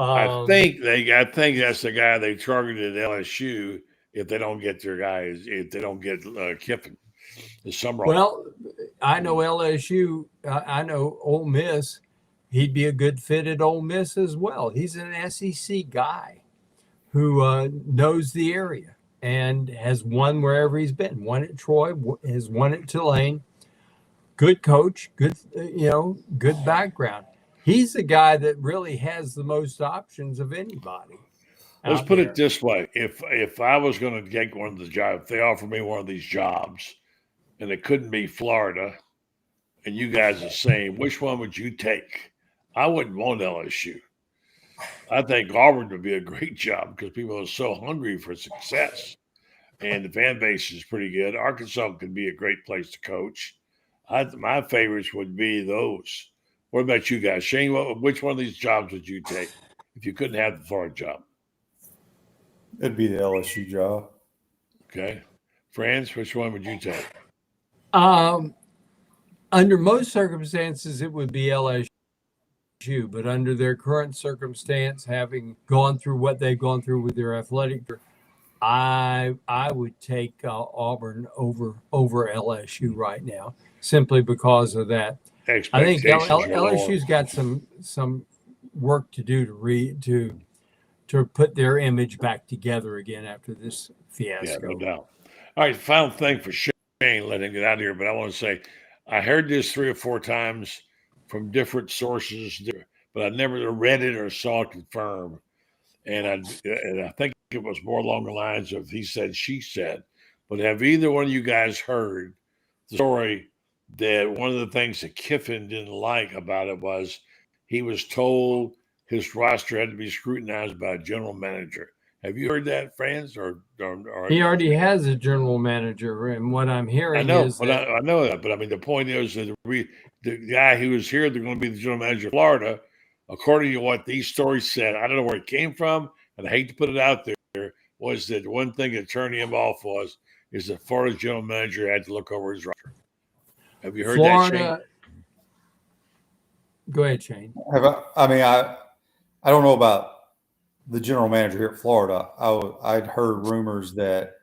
Speaker 1: I think that's the guy they targeted at LSU if they don't get their guys, if they don't get Kiffin. The Sumrall.
Speaker 11: Well, I know LSU. I know Ole Miss. He'd be a good fit at Ole Miss as well. He's an SEC guy who knows the area and has won wherever he's been. Won at Troy, has won at Tulane. Good coach, good background. He's the guy that really has the most options of anybody.
Speaker 1: Let's put it this way: if I was going to get one of the jobs, if they offered me one of these jobs, and it couldn't be Florida, and you guys are saying, which one would you take? I wouldn't want LSU. I think Auburn would be a great job because people are so hungry for success, and the fan base is pretty good. Arkansas could be a great place to coach. My favorites would be those. What about you guys? Shane, which one of these jobs would you take if you couldn't have the Florida job?
Speaker 8: It'd be the LSU job.
Speaker 1: Okay. Franz, which one would you take?
Speaker 11: Under most circumstances, it would be LSU, but under their current circumstance, having gone through what they've gone through with their athletic, I would take Auburn over LSU right now, simply because of that. I think LSU's got some work to do to put their image back together again after this fiasco.
Speaker 1: Yeah, no doubt. All right, final thing for Shane, let him get out of here, but I want to say I heard this 3 or 4 times from different sources, but I never read it or saw it confirmed. And I think it was more along the lines of he said, she said. But have either one of you guys heard the story that one of the things that Kiffin didn't like about it was he was told his roster had to be scrutinized by a general manager? Have you heard that, Franz?
Speaker 11: He already has a general manager, and what I'm hearing
Speaker 1: I know,
Speaker 11: is
Speaker 1: but
Speaker 11: that
Speaker 1: I know that. But I mean, the point is that the guy who was here, they're going to be the general manager of Florida, according to what these stories said. I don't know where it came from, and I hate to put it out there. Was that one thing that turned him off is that Florida's general manager had to look over his roster. Have you heard
Speaker 11: Florida.
Speaker 1: that, Shane?
Speaker 11: Go ahead, Shane.
Speaker 8: I don't know about the general manager here at Florida. I'd heard rumors that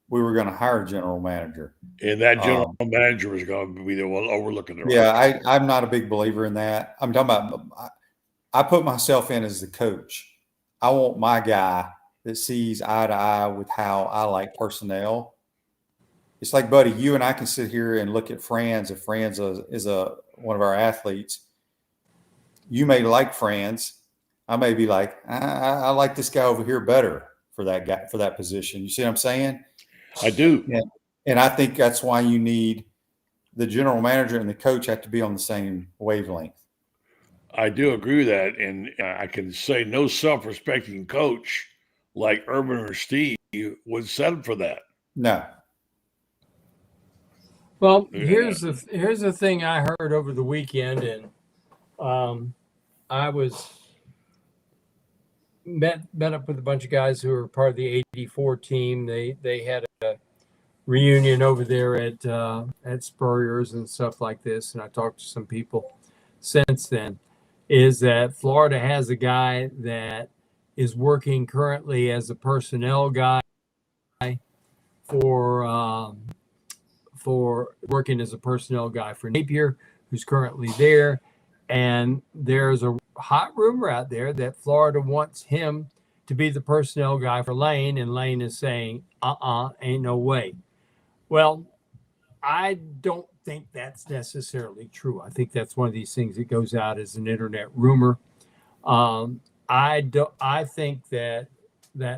Speaker 8: we were going to hire a general manager.
Speaker 1: And that general manager was going to be the one overlooking the roster.
Speaker 8: Yeah, I'm not a big believer in that. I'm talking about I put myself in as the coach. I want my guy that sees eye to eye with how I like personnel. It's like, buddy, you and I can sit here and look at Franz. If Franz is one of our athletes, you may like Franz. I may be like, I like this guy over here better for that guy, for that position. You see what I'm saying?
Speaker 1: I do.
Speaker 8: And I think that's why you need the general manager and the coach have to be on the same wavelength.
Speaker 1: I do agree with that. And I can say no self-respecting coach like Urban or Steve would settle for that.
Speaker 8: No.
Speaker 11: Well, here's the thing I heard over the weekend, and I was met up with a bunch of guys who were part of the '84 team. They had a reunion over there at Spurrier's and stuff like this, and I talked to some people since then. Is that Florida has a guy that is working currently as a personnel guy for working as a personnel guy for Napier, who's currently there. And there's a hot rumor out there that Florida wants him to be the personnel guy for Lane, and Lane is saying, ain't no way. Well, I don't think that's necessarily true. I think that's one of these things that goes out as an internet rumor. I think that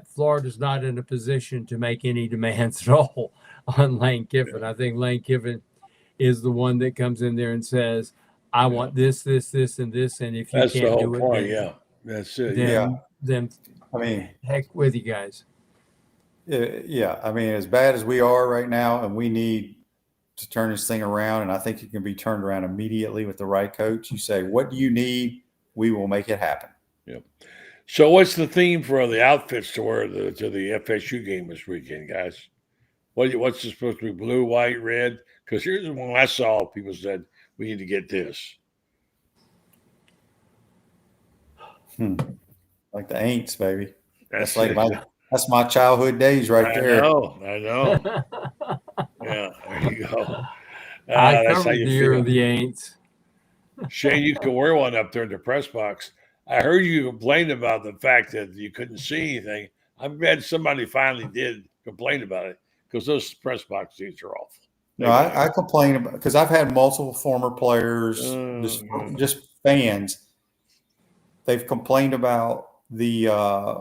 Speaker 11: Florida's not in a position to make any demands at all on Lane Kiffin. I think Lane Kiffin is the one that comes in there and says, I want this, and this, and if you
Speaker 1: that's
Speaker 11: can't
Speaker 1: the whole
Speaker 11: do it,
Speaker 1: point.
Speaker 11: then,
Speaker 1: That's it.
Speaker 11: Then
Speaker 8: I mean,
Speaker 11: heck with you guys.
Speaker 8: Yeah. I mean, as bad as we are right now, and we need to turn this thing around, and I think it can be turned around immediately with the right coach. You say, what do you need? We will make it happen.
Speaker 1: Yep. So what's the theme for the outfits to wear to the FSU game this weekend, guys? What's it supposed to be? Blue, white, red? Because here's the one I saw. People said we need to get this.
Speaker 8: Like the Aints, baby.
Speaker 1: That's
Speaker 8: That's my childhood days right there.
Speaker 1: I know. Yeah, there you go.
Speaker 11: I covered the year of the Aints.
Speaker 1: Shane, you can wear one up there in the press box. I heard you complain about the fact that you couldn't see anything. I'm glad somebody finally did complain about it, because those press box seats are awful.
Speaker 8: No, I complain about, because I've had multiple former players, just fans. They've complained about the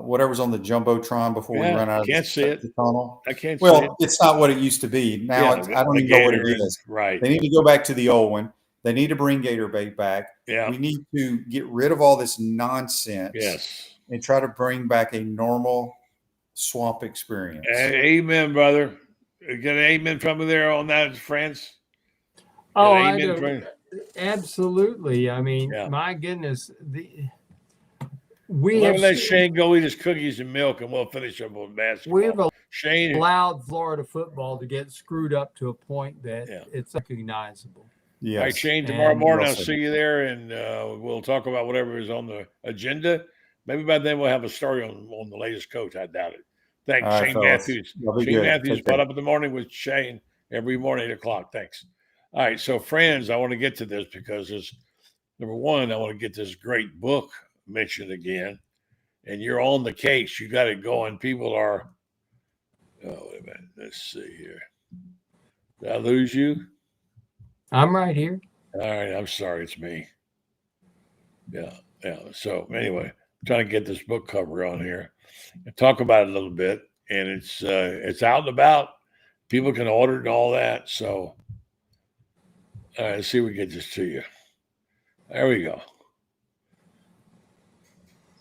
Speaker 8: whatever's on the jumbotron before we run out of the tunnel.
Speaker 1: I can't see it.
Speaker 8: Well, it's not what it used to be. Now I don't even know what it is.
Speaker 1: Right.
Speaker 8: They need to go back to the old one. They need to bring Gator bait back.
Speaker 1: Yeah.
Speaker 8: We need to get rid of all this nonsense.
Speaker 1: Yes.
Speaker 8: And try to bring back a normal swamp experience.
Speaker 1: Amen, brother. Get an amen from there on that, Franz?
Speaker 11: Oh, absolutely. I mean, my goodness, we have
Speaker 1: let Shane go eat his cookies and milk, and we'll finish up with basketball.
Speaker 11: We have allowed Florida football to get screwed up to a point that it's recognizable.
Speaker 8: Yes.
Speaker 1: All right, Shane, tomorrow morning I'll see you there, and we'll talk about whatever is on the agenda. Maybe by then we'll have a story on the latest coach. I doubt it. Thanks, Shane Matthews. Shane Matthews brought up in the morning with Shane every morning, 8 o'clock. Thanks. All right, so friends, I want to get to this because it's number one, I want to get this great book mentioned again. And you're on the case. You got it going. People are, wait a minute. Let's see here. Did I lose you?
Speaker 11: I'm right here.
Speaker 1: All right, I'm sorry. It's me. Yeah. So anyway, I'm trying to get this book cover on here and talk about it a little bit. And it's out and about. People can order it and all that. So all right, let's see if we get this to you. There we go.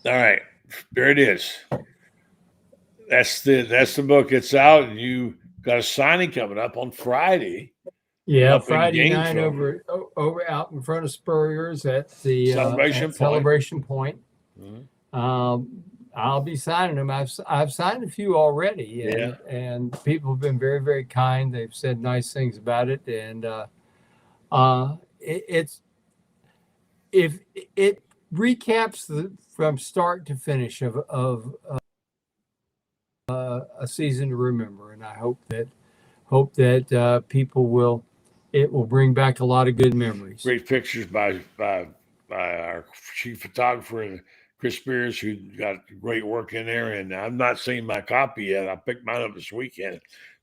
Speaker 1: All right, there it is. That's the book. It's out, and you got a signing coming up on Friday.
Speaker 11: Yeah,
Speaker 1: up in
Speaker 11: Friday night
Speaker 1: Gainesville.
Speaker 11: over out in front of Spurrier's at the
Speaker 1: Celebration Point.
Speaker 11: Celebration Point.
Speaker 1: Mhm.
Speaker 11: I'll be signing them. I've signed a few already, and people have been very, very kind. They've said nice things about it, and it recaps from start to finish of a season to remember, and I hope that people will. It will bring back a lot of good memories.
Speaker 1: Great pictures by our chief photographer, Chris Spears, who got great work in there. And I've not seen my copy yet. I picked mine up this weekend.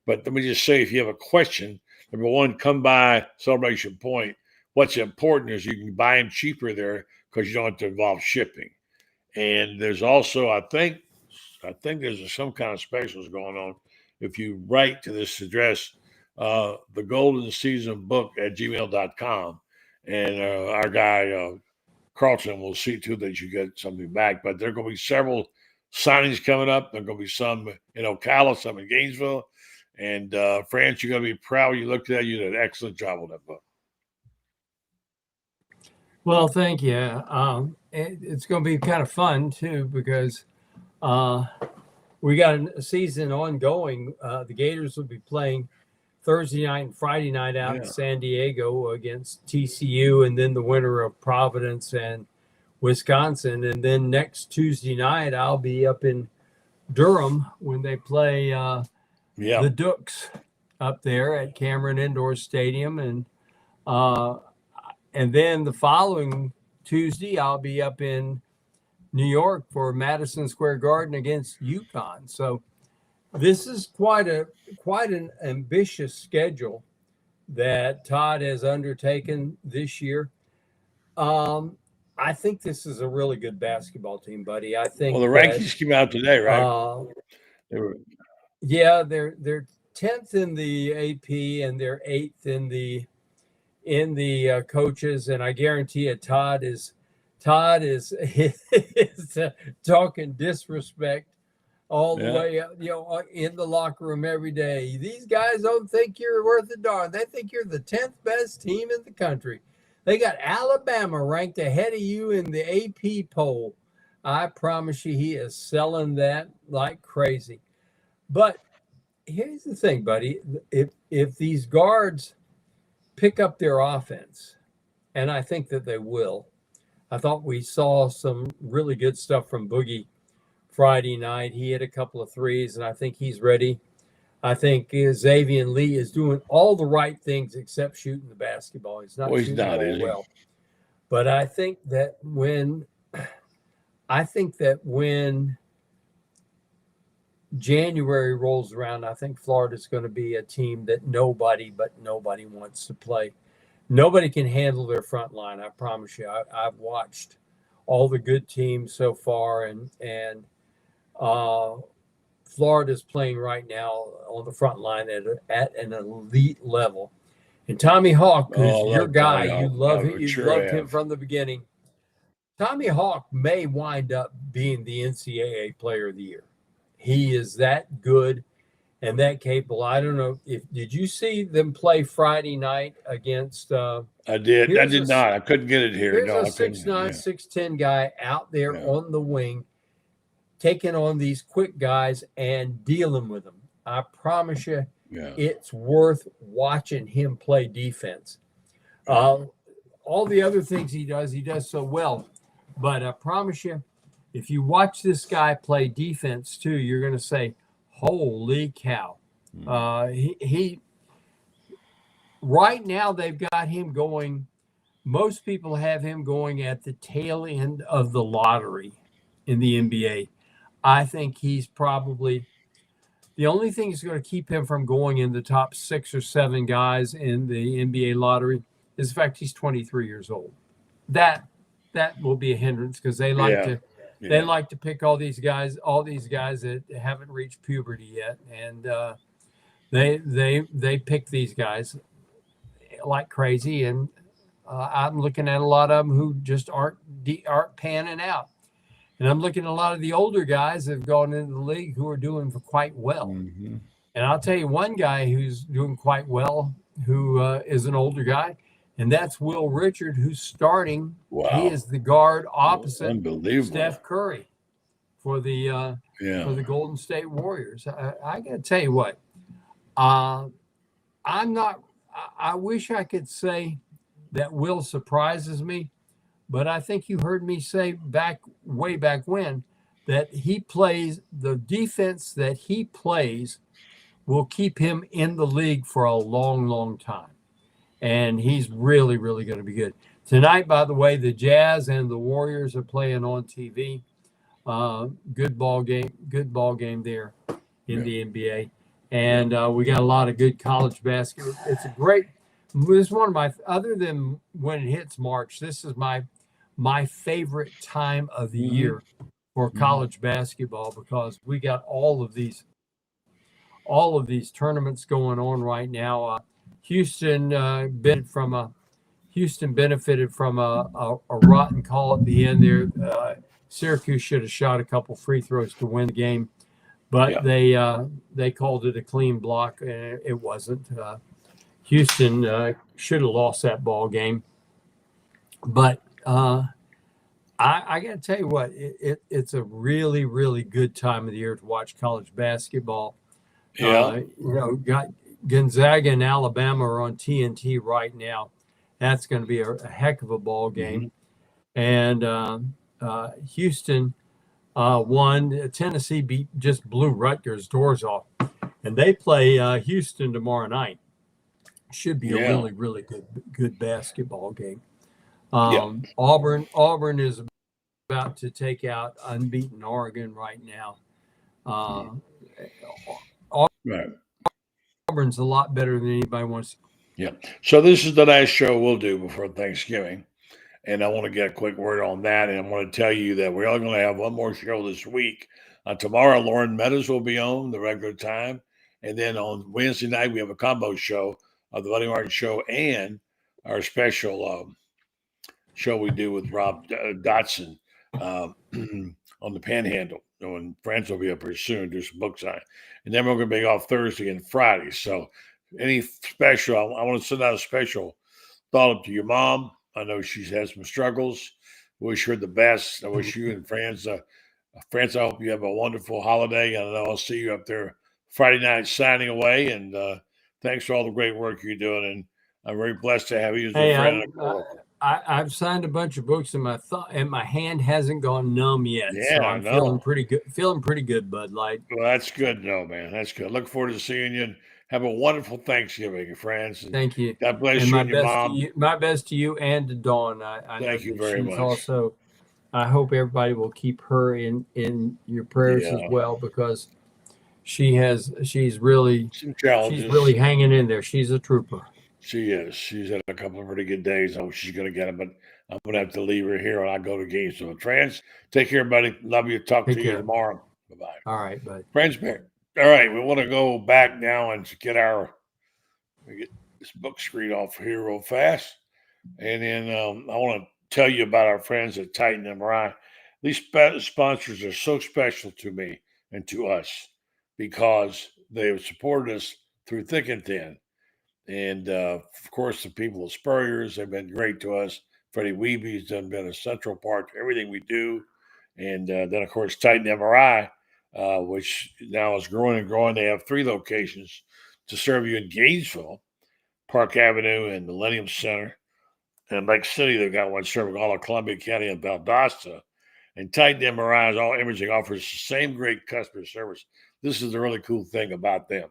Speaker 1: But let me just say, if you have a question, number one, come by Celebration Point. What's important is you can buy them cheaper there because you don't have to involve shipping. And there's also, I think there's some kind of specials going on. If you write to this address, the golden season book at gmail.com, and our guy Carlton will see to that you get something back. But there are going to be several signings coming up. There are going to be some in Ocala, some in Gainesville. And France, you're going to be proud. You looked at that. You did an excellent job with that book.
Speaker 11: Well, thank you. It's going to be kind of fun too, because we got a season ongoing. The Gators will be playing Thursday night and Friday night out in San Diego against TCU, and then the winner of Providence and Wisconsin. And then next Tuesday night, I'll be up in Durham when they play the Dukes up there at Cameron Indoor Stadium. And then the following Tuesday, I'll be up in New York for Madison Square Garden against UConn. So this is quite an ambitious schedule that Todd has undertaken this year. I think this is a really good basketball team, buddy. I think.
Speaker 1: Well, the rankings came out today, right?
Speaker 11: They're 10th in the AP and they're 8th in the coaches, and I guarantee you, Todd is talking disrespect all the way, in the locker room every day. These guys don't think you're worth a darn. They think you're the 10th best team in the country. They got Alabama ranked ahead of you in the AP poll. I promise you, he is selling that like crazy. But here's the thing, buddy. If these guards pick up their offense, and I think that they will. I thought we saw some really good stuff from Boogie Friday night. He hit a couple of threes, and I think he's ready. I think Xavier Lee is doing all the right things except shooting the basketball. He's not shooting it well. But I think that when January rolls around, I think Florida's going to be a team that nobody wants to play. Nobody can handle their front line. I promise you. I've watched all the good teams so far, and Florida's playing right now on the front line at an elite level. And Tommy Hawk, who's your guy, you loved him from the beginning. Tommy Hawk may wind up being the NCAA Player of the Year. He is that good and that capable. I don't know did you see them play Friday night against? I
Speaker 1: did. I did not. I couldn't get it here.
Speaker 11: Here's a 6'9", 6'10" guy out there on the wing, taking on these quick guys and dealing with them. I promise you, it's worth watching him play defense. All the other things he does so well. But I promise you, if you watch this guy play defense too, you're going to say, holy cow. He right now they've got him going. Most people have him going at the tail end of the lottery in the NBA. I think he's probably the only thing that's going to keep him from going in the top 6 or 7 guys in the NBA lottery is the fact he's 23 years old. That will be a hindrance because they like to. They like to pick all these guys that haven't reached puberty yet, and they pick these guys like crazy. And I'm looking at a lot of them who just aren't panning out. And I'm looking at a lot of the older guys that have gone into the league who are doing quite well.
Speaker 1: Mm-hmm.
Speaker 11: And I'll tell you one guy who's doing quite well, who is an older guy, and that's Will Richard, who's starting.
Speaker 1: Wow.
Speaker 11: He is the guard opposite
Speaker 1: Unbelievable.
Speaker 11: Steph Curry for the Golden State Warriors. I got to tell you what, I wish I could say that Will surprises me, but I think you heard me say way back when that he plays the defense that he plays will keep him in the league for a long, long time. And he's really, really going to be good. Tonight, by the way, the Jazz and the Warriors are playing on TV. Good ball game there in the NBA. And we got a lot of good college basketball. It's one of my, other than when it hits March, this is my favorite time of the year for college basketball, because we got all of these tournaments going on right now. Houston benefited from a rotten call at the end there. Syracuse should have shot a couple free throws to win the game, but they called it a clean block, and it wasn't. Houston should have lost that ball game, but I got to tell you what, it's a really, really good time of the year to watch college basketball. Got Gonzaga and Alabama are on TNT right now. That's going to be a heck of a ball game. And Houston won. Tennessee just blew Rutgers' doors off, and they play Houston tomorrow night. Should be a really, really good basketball game. Auburn is about to take out unbeaten Oregon right now. Auburn's a lot better than anybody wants.
Speaker 1: Yeah. So this is the last show we'll do before Thanksgiving. And I want to get a quick word on that. And I want to tell you that we're all going to have one more show this week. Tomorrow, Lauren Meadows will be on the regular time. And then on Wednesday night, we have a combo show of the Buddy Martin Show and our special show we do with Rob Dotson on the Panhandle. And Franz will be up here soon, do some book signing. And then we're going to be off Thursday and Friday. So any special, I want to send out a special thought up to your mom. I know she's had some struggles. Wish her the best. I wish you and Franz, I hope you have a wonderful holiday. And I'll see you up there Friday night signing away. And thanks for all the great work you're doing. And I'm very blessed to have you as a friend.
Speaker 11: I've signed a bunch of books, and my hand hasn't gone numb yet.
Speaker 1: Yeah,
Speaker 11: so I'm feeling pretty good, Bud Light.
Speaker 1: Well, that's good, man. That's good. Look forward to seeing you, and have a wonderful Thanksgiving, friends.
Speaker 11: Thank you.
Speaker 1: God bless you and your mom.
Speaker 11: My best to you and to Dawn.
Speaker 1: Thank you very much.
Speaker 11: Also, I hope everybody will keep her in your prayers as well, because she's really hanging in there. She's a trooper.
Speaker 1: She is. She's had a couple of pretty good days. I hope she's going to get them, but I'm going to have to leave her here when I go to games. So, Franz, take care, buddy. Love you. Talk to you tomorrow. Bye-bye.
Speaker 11: All right, buddy.
Speaker 1: Franz Beard. All right, we want to go back now and get this book screen off here real fast. And then I want to tell you about our friends at Titan MRI. These sponsors are so special to me and to us because they have supported us through thick and thin. And, of course, the people of Spurrier's have been great to us. Freddie Weeby's been a central part to everything we do. And then, of course, Titan MRI, which now is growing and growing. They have 3 locations to serve you in Gainesville, Park Avenue and Millennium Center. And Lake City, they've got one serving all of Columbia County and Valdosta. And Titan MRI's All Imaging offers the same great customer service. This is the really cool thing about them.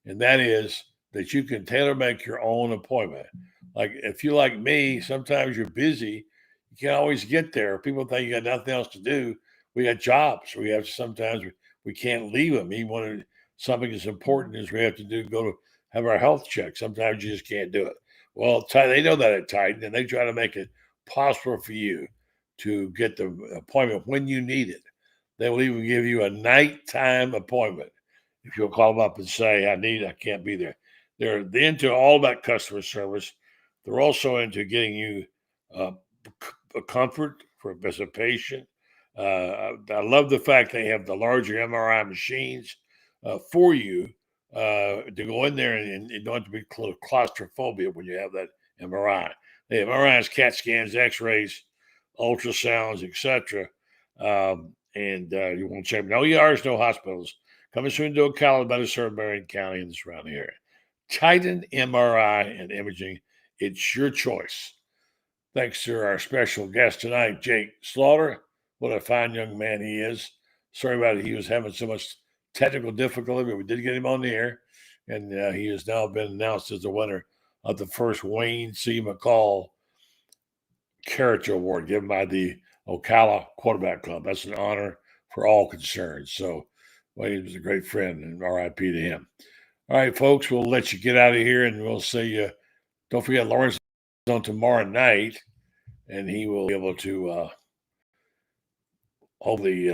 Speaker 1: And that is that you can tailor make your own appointment. Like if you like me, sometimes you're busy. You can't always get there. People think you got nothing else to do. We got jobs. Sometimes we can't leave them. Even when something as important as we have to go to have our health check. Sometimes you just can't do it. Well, they know that at Titan, and they try to make it possible for you to get the appointment when you need it. They will even give you a nighttime appointment if you'll call them up and say, I can't be there. They're into all about customer service. They're also into getting you a comfort as a patient. I love the fact they have the larger MRI machines for you to go in there and you don't have to be claustrophobia when you have that MRI. They have MRIs, CAT scans, X-rays, ultrasounds, etc. And you won't check no ERs, no hospitals. Coming soon to Ocala, better served Marion County and the surrounding area. Titan MRI and imaging. It's your choice. Thanks to our special guest tonight, Jake Slaughter. What a fine young man he is. Sorry about it. He was having so much technical difficulty, but we did get him on the air. And he has now been announced as the winner of the first Wayne C. McCall Character Award given by the Ocala Quarterback Club. That's an honor for all concerned. So Wayne was a great friend, and RIP to him. All right, folks, we'll let you get out of here, and we'll see. Don't forget, Lawrence is on tomorrow night, and he will be able to hopefully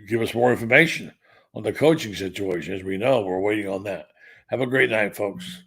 Speaker 1: give us more information on the coaching situation. As we know, we're waiting on that. Have a great night, folks.